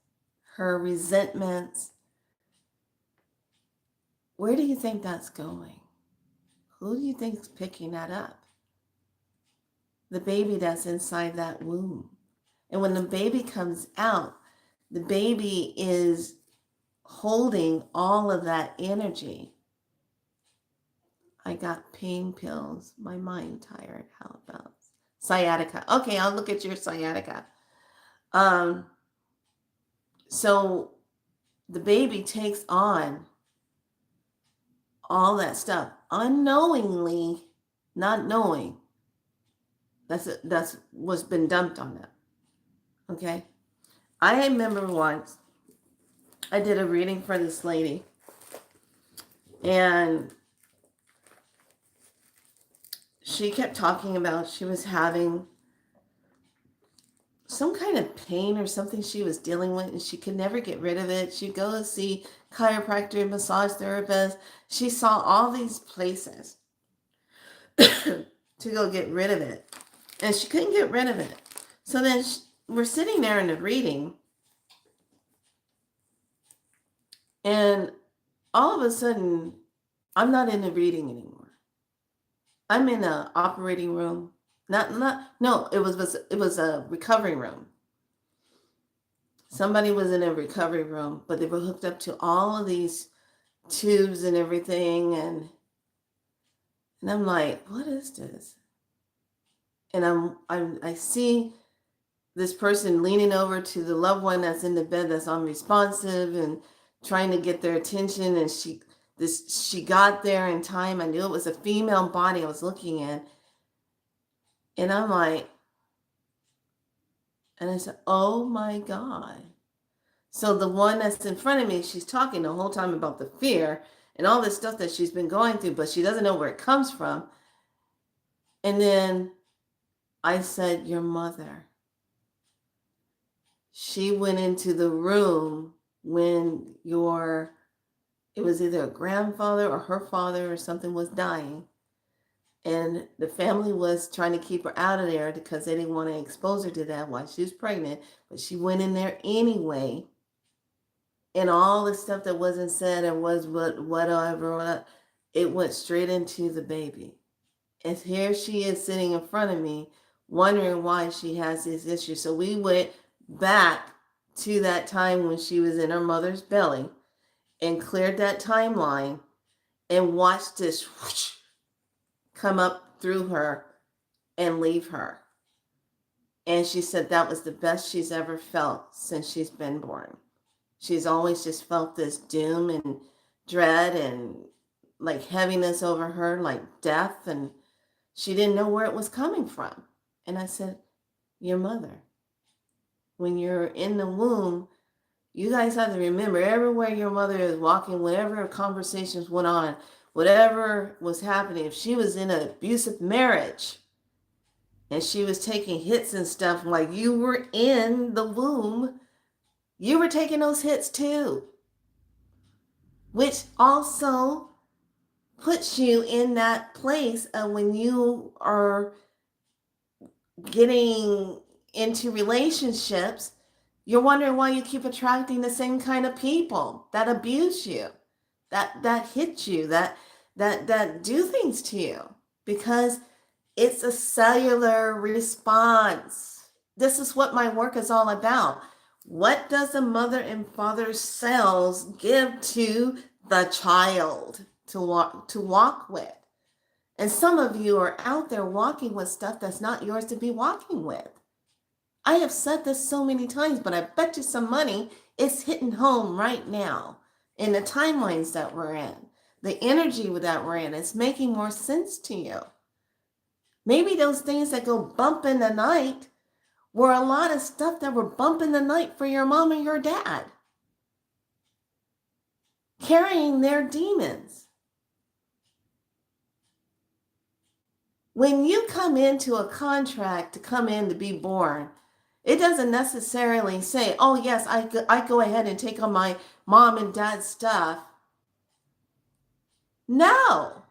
her resentments, where do you think that's going? Who do you think is picking that up? The baby that's inside that womb. And when the baby comes out, the baby is holding all of that energy. I got pain pills. My mind tired. How about sciatica? Okay, I'll look at your sciatica. So the baby takes on all that stuff unknowingly, not knowing. That's what's been dumped on them. Okay? I remember once I did a reading for this lady, and she kept talking about she was having some kind of pain or something she was dealing with, and she could never get rid of it. She'd go to see chiropractor, massage therapist. She saw all these places to go get rid of it, and she couldn't get rid of it. So then we're sitting there in the reading, and all of a sudden, I'm not in the reading anymore. I'm in an operating room. No, it was a recovery room. Somebody was in a recovery room, but they were hooked up to all of these tubes and everything, and I'm like, what is this? And I see this person leaning over to the loved one that's in the bed that's unresponsive and trying to get their attention, and she got there in time. I knew it was a female body I was looking at. And I'm like, and I said, oh my God. So the one that's in front of me, she's talking the whole time about the fear and all this stuff that she's been going through, but she doesn't know where it comes from. And then I said, your mother. She went into the room when it was either a grandfather or her father or something was dying. And the family was trying to keep her out of there because they didn't want to expose her to that while she was pregnant. But she went in there anyway. And all the stuff that wasn't said and was whatever, it went straight into the baby. And here she is sitting in front of me, wondering why she has this issue. So we went back to that time when she was in her mother's belly and cleared that timeline and watched this whoosh, come up through her and leave her. And she said that was the best she's ever felt since she's been born. She's always just felt this doom and dread and like heaviness over her, like death, and she didn't know where it was coming from. And I said, your mother. When you're in the womb, you guys have to remember everywhere your mother is walking, whatever conversations went on, whatever was happening, if she was in an abusive marriage and she was taking hits and stuff, like you were in the womb, you were taking those hits too, which also puts you in that place of when you are getting into relationships, you're wondering why you keep attracting the same kind of people that abuse you, that hit you, that do things to you, because it's a cellular response. This is what my work is all about. What does the mother and father's cells give to the child to walk with? And some of you are out there walking with stuff that's not yours to be walking with. I have said this so many times, but I bet you some money it's hitting home right now. in the timelines that we're in, the energy that we're in. It's making more sense to you. Maybe those things that go bump in the night were a lot of stuff that were bump in the night for your mom and your dad, carrying their demons. When you come into a contract to come in to be born, it doesn't necessarily say, oh yes, I go ahead and take on my mom and dad's stuff. No,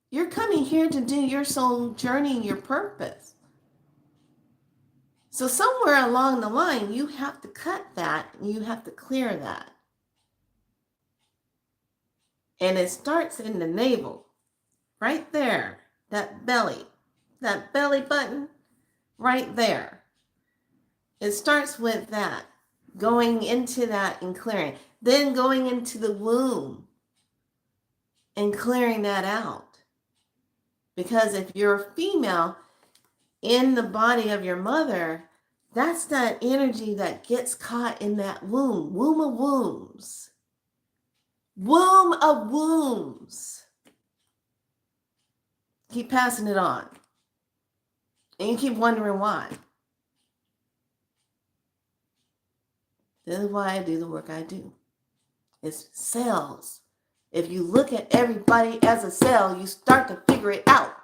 you're coming here to do your soul journey, your purpose. So somewhere along the line, you have to cut that, and you have to clear that. And it starts in the navel, right there, that belly button, right there. It starts with that, going into that and clearing. Then going into the womb and clearing that out. Because if you're a female in the body of your mother, that's that energy that gets caught in that womb. Womb of wombs. Womb of wombs. Keep passing it on. And you keep wondering why. This is why I do the work I do. It's cells. If you look at everybody as a cell, you start to figure it out.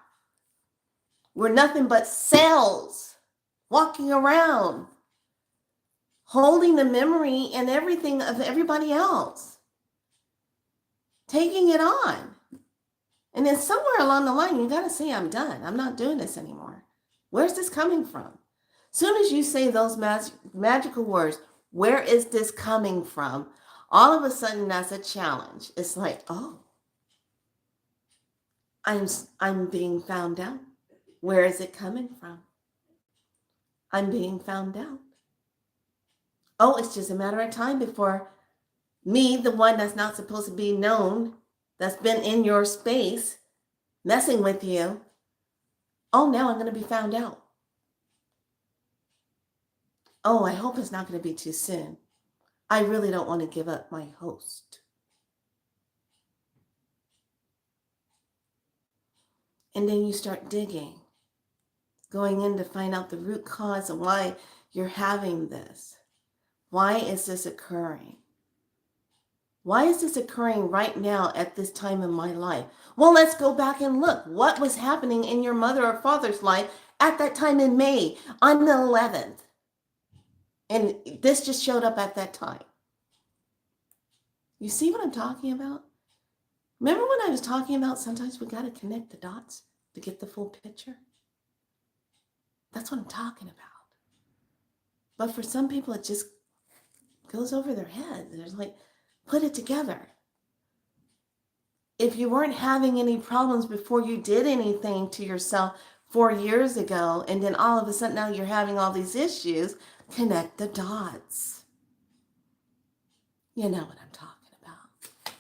We're nothing but cells walking around, holding the memory and everything of everybody else, taking it on. And then somewhere along the line, you got to say, I'm done. I'm not doing this anymore. Where's this coming from? Soon as you say those magical words, where is this coming from? All of a sudden, that's a challenge. It's like, oh, I'm being found out. Where is it coming from? I'm being found out. Oh, it's just a matter of time before me, the one that's not supposed to be known, that's been in your space, messing with you. Oh, now I'm going to be found out. Oh, I hope it's not going to be too soon. I really don't want to give up my host. And then you start digging, going in to find out the root cause of why you're having this. Why is this occurring? Why is this occurring right now at this time in my life? Well, let's go back and look. What was happening in your mother or father's life at that time in May on the 11th? And this just showed up at that time. You see what I'm talking about? Remember when I was talking about sometimes we got to connect the dots to get the full picture? That's what I'm talking about. But for some people, it just goes over their head. There's like, put it together. If you weren't having any problems before you did anything to yourself 4 years ago, and then all of a sudden now you're having all these issues, connect the dots. You know what I'm talking about.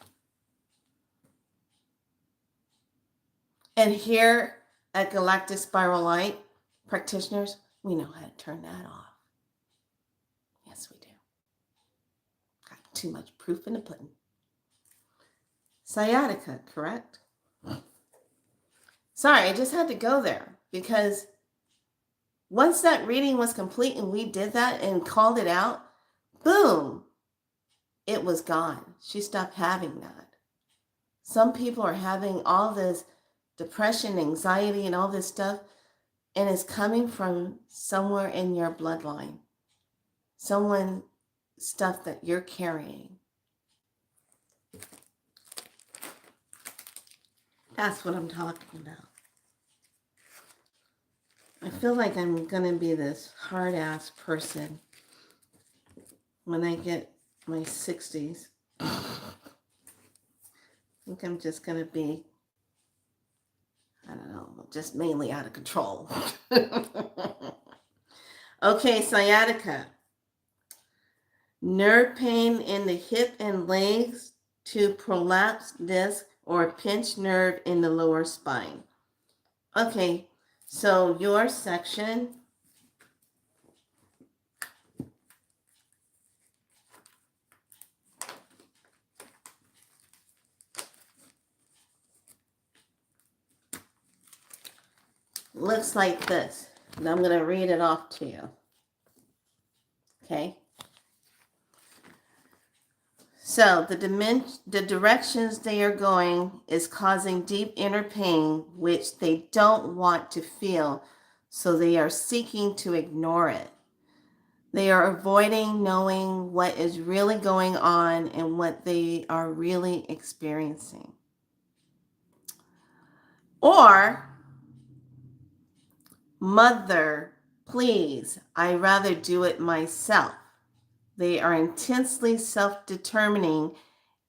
And here at Galactic Spiral Light practitioners, we know how to turn that off. Yes, we do. Got too much proof in the pudding. Sciatica, correct? Sorry, I just had to go there because once that reading was complete and we did that and called it out, boom, it was gone. She stopped having that. Some people are having all this depression, anxiety, and all this stuff, and it's coming from somewhere in your bloodline. Stuff that you're carrying. That's what I'm talking about. I feel like I'm going to be this hard-ass person when I get my 60s. I think I'm just going to be, I don't know, just mainly out of control. Okay, sciatica. Nerve pain in the hip and legs to prolapsed disc or pinched nerve in the lower spine. Okay, so your section looks like this. And I'm going to read it off to you. Okay? So the directions they are going is causing deep inner pain, which they don't want to feel, so they are seeking to ignore it. They are avoiding knowing what is really going on and what they are really experiencing. Or, mother, please, I'd rather do it myself. They are intensely self-determining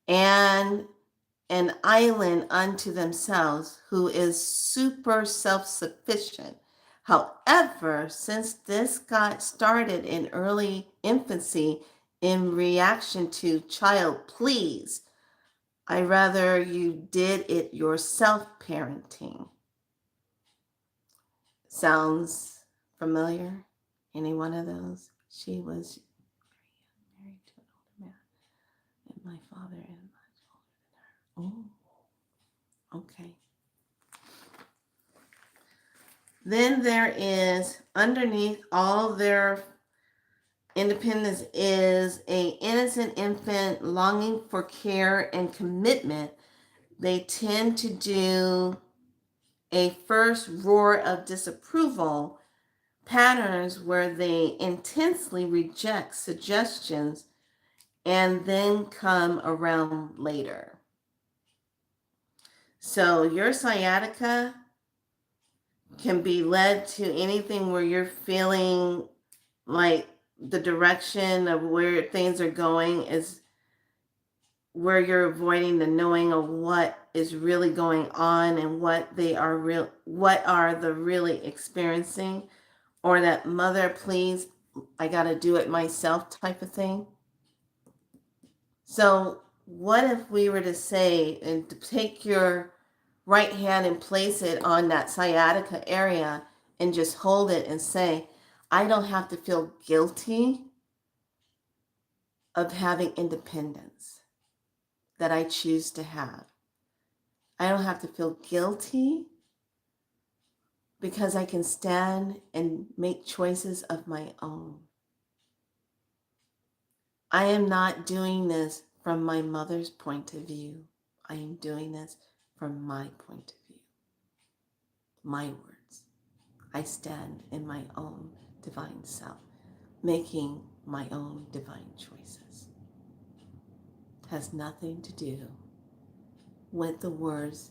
and an island unto themselves who is super self-sufficient. However, since this got started in early infancy in reaction to child please, I rather you did it yourself parenting. Sounds familiar? Any one of those? She was married to an older man, and my father is much older than her. Oh, okay. Then there is, underneath all their independence, is an innocent infant longing for care and commitment. They tend to do a first roar of disapproval patterns where they intensely reject suggestions and then come around later. So your sciatica can be led to anything where you're feeling like the direction of where things are going is where you're avoiding the knowing of what is really going on and what are the really experiencing, or that mother please I got to do it myself type of thing. So what if we were to say and to take your right hand and place it on that sciatica area and just hold it and say, I don't have to feel guilty of having independence that I choose to have. I don't have to feel guilty because I can stand and make choices of my own. I am not doing this from my mother's point of view. I am doing this from my point of view. My words. I stand in my own divine self, making my own divine choices. Has nothing to do with the words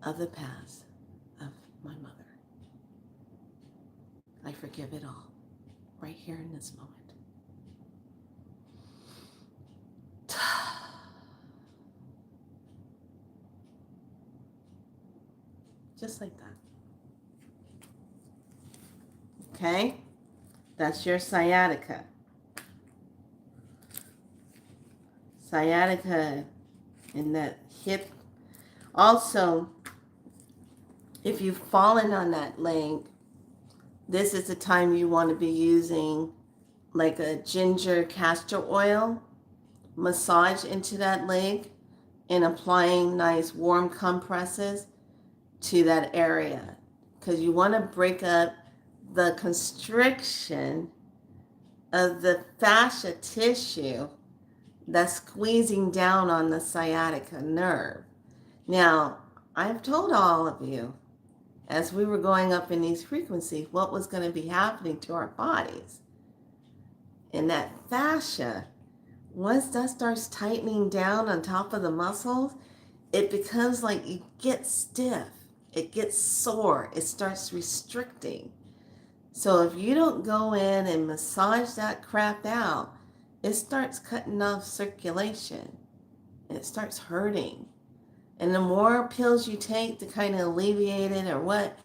of the past of my mother. I forgive it all right here in this moment. Just like that. Okay? That's your sciatica. Sciatica in that hip. Also, if you've fallen on that leg, this is the time you want to be using like a ginger castor oil, massage into that leg and applying nice warm compresses to that area, because you want to break up the constriction of the fascia tissue that's squeezing down on the sciatica nerve. Now, I've told all of you as we were going up in these frequencies what was going to be happening to our bodies. And that fascia, once that starts tightening down on top of the muscles, it becomes like it gets stiff. It gets sore. It starts restricting. So if you don't go in and massage that crap out, it starts cutting off circulation. And it starts hurting. And the more pills you take to kind of alleviate it or what,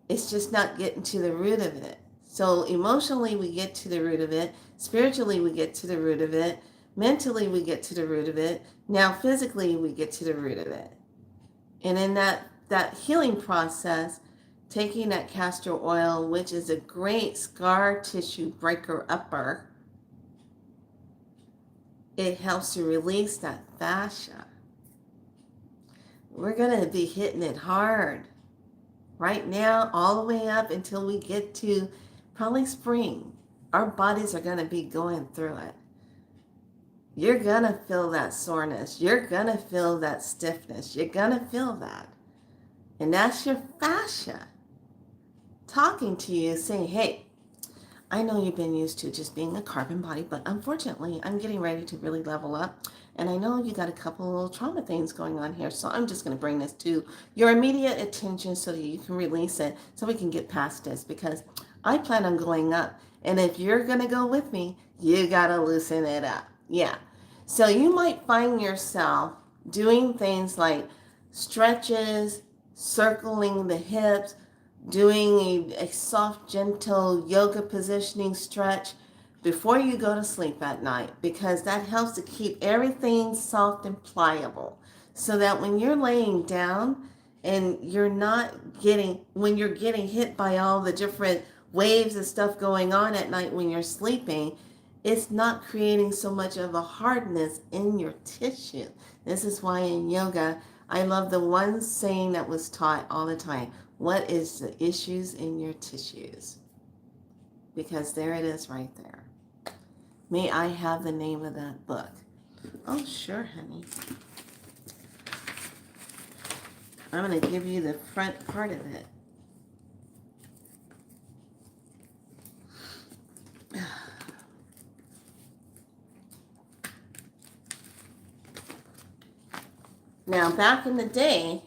it's just not getting to the root of it. So emotionally, we get to the root of it. Spiritually, we get to the root of it. Mentally, we get to the root of it. Now, physically, we get to the root of it. And in that healing process, taking that castor oil, which is a great scar tissue breaker upper, it helps to release that fascia. We're going to be hitting it hard Right now, all the way up until we get to probably spring, our bodies are going to be going through it. You're going to feel that soreness. You're going to feel that stiffness. You're going to feel that. And that's your fascia talking to you saying, hey, I know you've been used to just being a carbon body, but unfortunately, I'm getting ready to really level up. And I know you got a couple of little trauma things going on here. So I'm just going to bring this to your immediate attention so that you can release it so we can get past this because I plan on going up. And if you're going to go with me, you got to loosen it up. Yeah. So you might find yourself doing things like stretches, circling the hips, doing a soft, gentle yoga positioning stretch before you go to sleep at night because that helps to keep everything soft and pliable so that when you're laying down and you're not getting, when you're getting hit by all the different waves and stuff going on at night when you're sleeping, it's not creating so much of a hardness in your tissue. This is why in yoga, I love the one saying that was taught all the time. What is the issues in your tissues? Because there it is right there. May I have the name of that book? Oh, sure, honey. I'm going to give you the front part of it. Now, back in the day,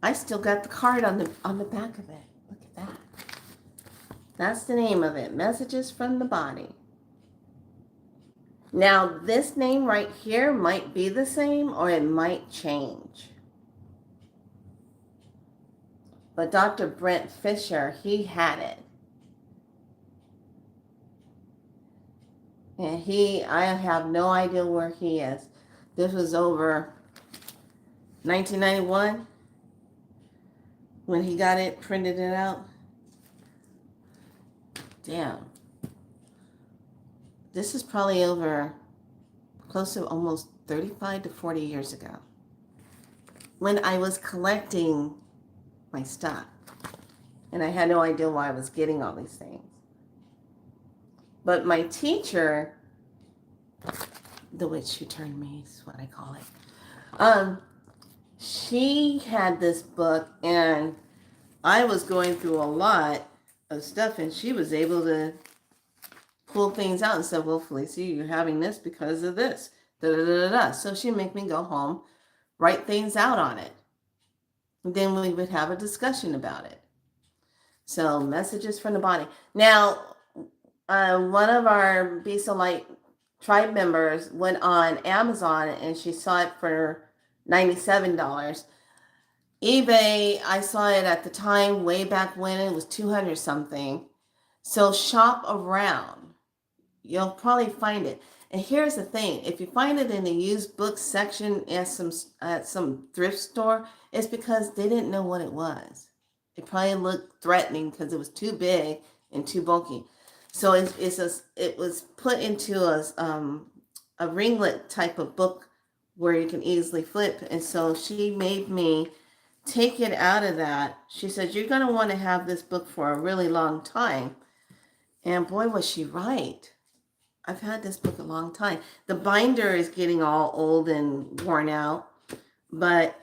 I still got the card on the back of it. Look at that. That's the name of it. Messages from the Body. Now, this name right here might be the same or it might change. But Dr. Brent Fisher, he had it. And I have no idea where he is. This was over 1991 when he got it, printed it out. Damn. This is probably over close to almost 35 to 40 years ago when I was collecting my stuff. And I had no idea why I was getting all these things. But my teacher, the witch who turned me is what I call it. She had this book and I was going through a lot of stuff and she was able to pull things out and said, well, Felicia, you're having this because of this. Da, da, da, da, da. So she'd make me go home, write things out on it. And then we would have a discussion about it. So messages from the body. Now, one of our Be So Light tribe members went on Amazon and she saw it for $97. eBay, I saw it at the time, way back when it was 200 something. So shop around. You'll probably find it. And here's the thing. If you find it in the used book section at some thrift store, it's because they didn't know what it was. It probably looked threatening because it was too big and too bulky. So it was put into a ringlet type of book where you can easily flip. And so she made me take it out of that. She said, you're going to want to have this book for a really long time. And boy, was she right. I've had this book a long time. The binder is getting all old and worn out, but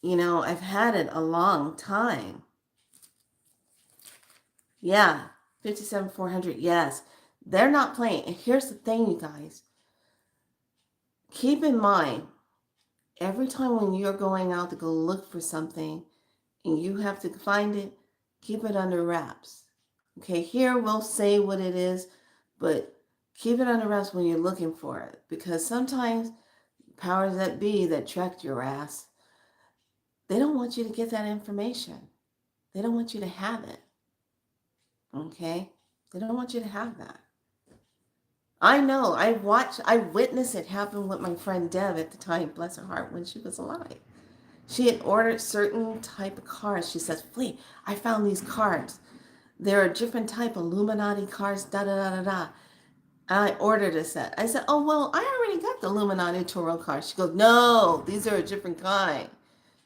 you know, I've had it a long time. Yeah, 57,400. Yes, they're not playing. And here's the thing, you guys. Keep in mind, every time when you're going out to go look for something and you have to find it, keep it under wraps. Okay, here we'll say what it is, but keep it under wraps when you're looking for it, because sometimes powers that be that tracked your ass, they don't want you to get that information. They don't want you to have it. Okay? They don't want you to have that. I know. I witnessed it happen with my friend Deb at the time, bless her heart, when she was alive. She had ordered certain type of cards. She says, Flea, I found these cards. They're a different type of Illuminati cards, da-da-da-da-da. I ordered a set. I said, oh, well, I already got the Illuminati Tarot cards. She goes, no, these are a different kind.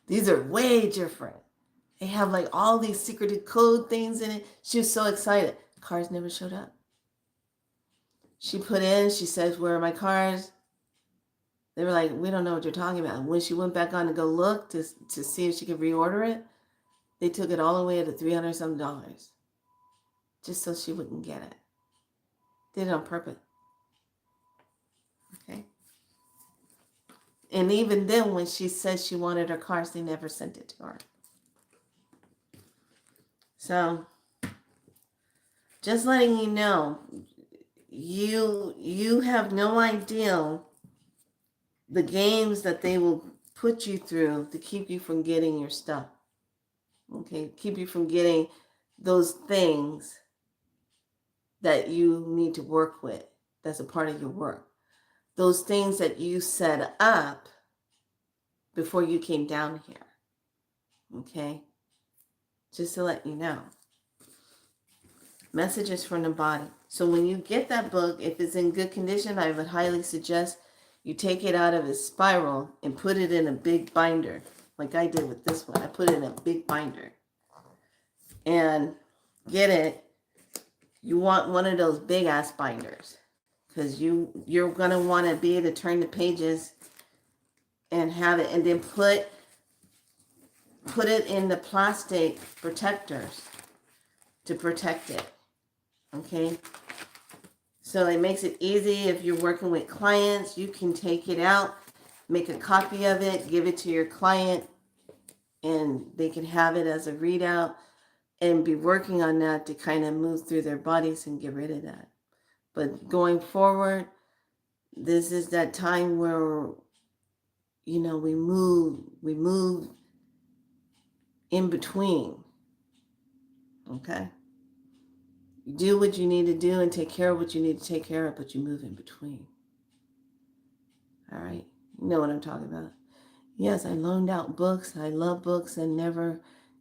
These are way different. They have like all these secretive code things in it. She was so excited. Cars never showed up. She put in, she says, where are my cars? They were like, we don't know what you're talking about. When she went back on to go look to see if she could reorder it, they took it all the way to $300 some just so she wouldn't get it. Did it on purpose. Okay. And even then, when she said she wanted her cars, they never sent it to her. So, just letting you know, you have no idea the games that they will put you through to keep you from getting your stuff. Okay, keep you from getting those things that you need to work with. That's a part of your work. Those things that you set up before you came down here. Okay? Just to let you know. Messages from the body. So when you get that book, if it's in good condition, I would highly suggest you take it out of its spiral and put it in a big binder. Like I did with this one. I put it in a big binder. And get it. You want one of those big ass binders. Because you're going to want to be able to turn the pages and have it. And then put it in the plastic protectors to protect it. Okay? So it makes it easy if you're working with clients. You can take it out, make a copy of it, give it to your client, and they can have it as a readout and be working on that to kind of move through their bodies and get rid of that. But going forward, this is that time where, you know, we move in between. Okay? You do what you need to do and take care of what you need to take care of, but you move in between. All right? You know what I'm talking about. Yes, I loaned out books. I love books and never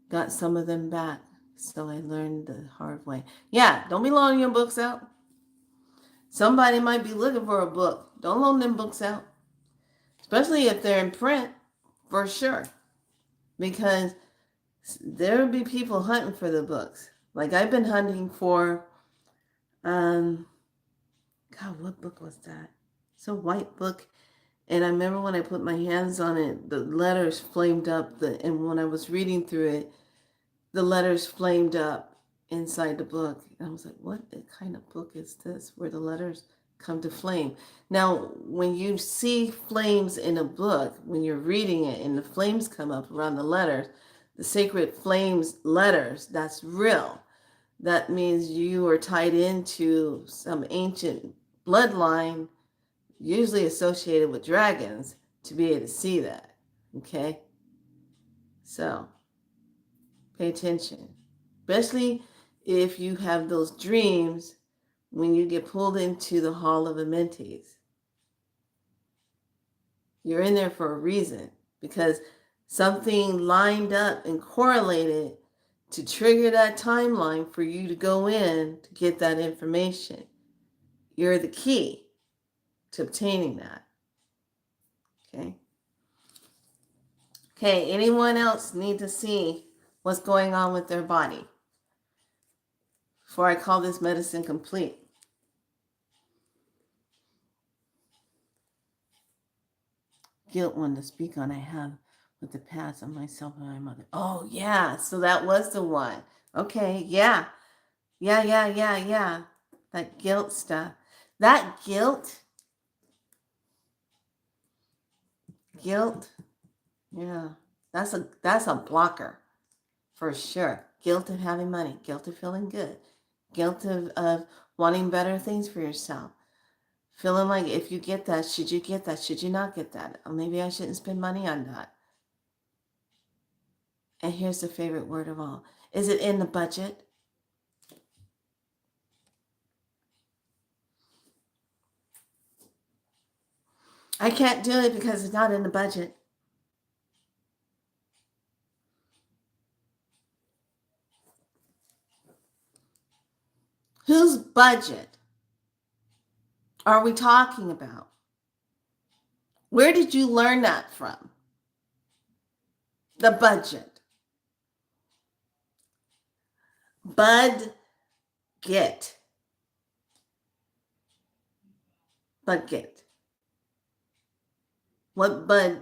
got some of them back. So I learned the hard way. Yeah, don't be loaning your books out. Somebody might be looking for a book. Don't loan them books out. Especially if they're in print, for sure. Because there will be people hunting for the books. Like I've been hunting for, God, what book was that? It's a white book. And I remember when I put my hands on it, the letters flamed up. And when I was reading through it, the letters flamed up inside the book. And I was like, what kind of book is this where the letters come to flame? Now, when you see flames in a book, when you're reading it and the flames come up around the letters, the sacred flames letters, that's real. That means you are tied into some ancient bloodline, usually associated with dragons, to be able to see that. Okay? So, pay attention. Especially if you have those dreams when you get pulled into the Hall of Amentes. You're in there for a reason because something lined up and correlated to trigger that timeline for you to go in to get that information. You're the key to obtaining that. Okay? Okay, anyone else need to see what's going on with their body before I call this medicine complete? Guilt one to speak on I have with the past of myself and my mother. Oh, yeah. So that was the one. Okay. Yeah. Yeah. That guilt stuff. That guilt. Yeah. That's a blocker for sure. Guilt of having money. Guilt of feeling good. Guilt of wanting better things for yourself. Feeling like if you get that, should you get that? Should you not get that? Or maybe I shouldn't spend money on that. And here's the favorite word of all. Is it in the budget? I can't do it because it's not in the budget. Whose budget are we talking about? Where did you learn that from? The budget. Bud get. Bud get. What Bud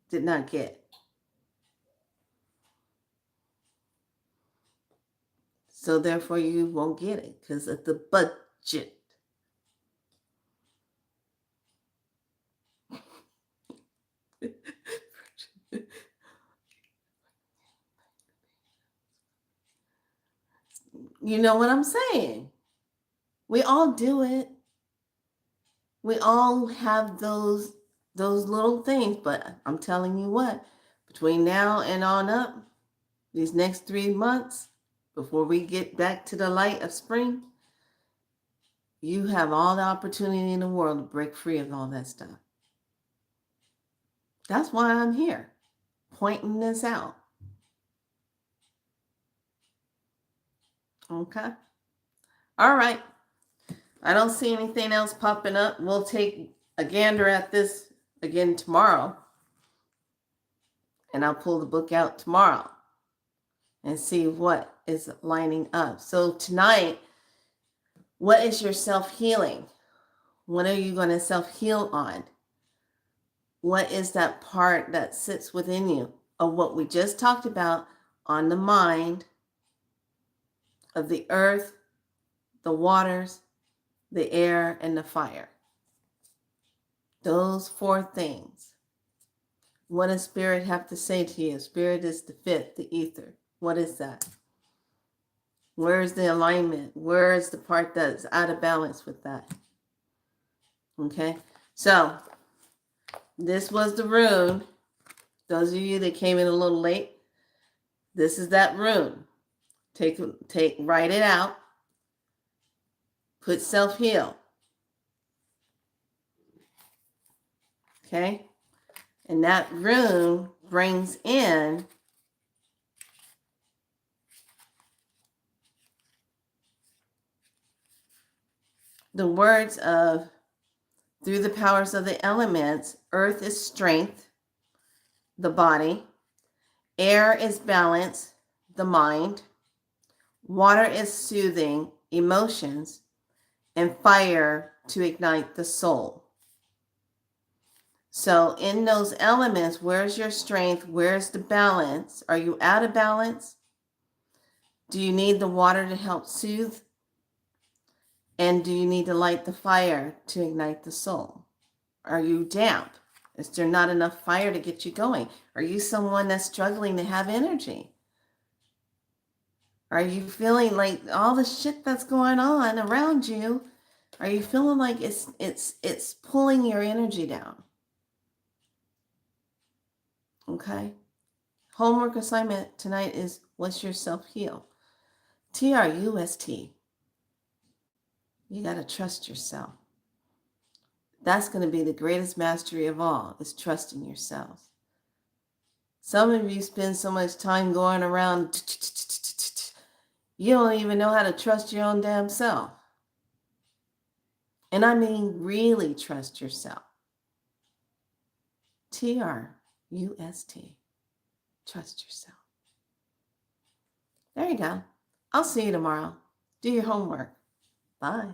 did not get? So therefore you won't get it because of the budget. You know what I'm saying? We all do it. We all have those little things, but I'm telling you what, between now and on up, these next 3 months, before we get back to the light of spring, you have all the opportunity in the world to break free of all that stuff. That's why I'm here, pointing this out. Okay? All right. I don't see anything else popping up. We'll take a gander at this again tomorrow. And I'll pull the book out tomorrow and see what is lining up. So tonight, what is your self-healing? What are you going to self-heal on? What is that part that sits within you of what we just talked about on the mind of the earth, the waters, the air, and the fire? Those 4 things. What does Spirit have to say to you? Spirit is the 5th, the ether. What is that? Where's the alignment? Where is the part that's out of balance with that? Okay, so this was the rune. Those of you that came in a little late, this is that rune. Write it out. Put self-heal. Okay, and that rune brings in the words of, through the powers of the elements, earth is strength, the body. Air is balance, the mind. Water is soothing, emotions. And fire to ignite the soul. So in those elements, where's your strength? Where's the balance? Are you out of balance? Do you need the water to help soothe? And do you need to light the fire to ignite the soul? Are you damp? Is there not enough fire to get you going? Are you someone that's struggling to have energy? Are you feeling like all the shit that's going on around you, are you feeling like it's pulling your energy down? Okay. Homework assignment tonight is, what's your self-heal? TRUST. You got to trust yourself. That's going to be the greatest mastery of all, is trusting yourself. Some of you spend so much time going around, you don't even know how to trust your own damn self. And I mean really trust yourself. TRUST. Trust yourself. There you go. I'll see you tomorrow. Do your homework. Bye.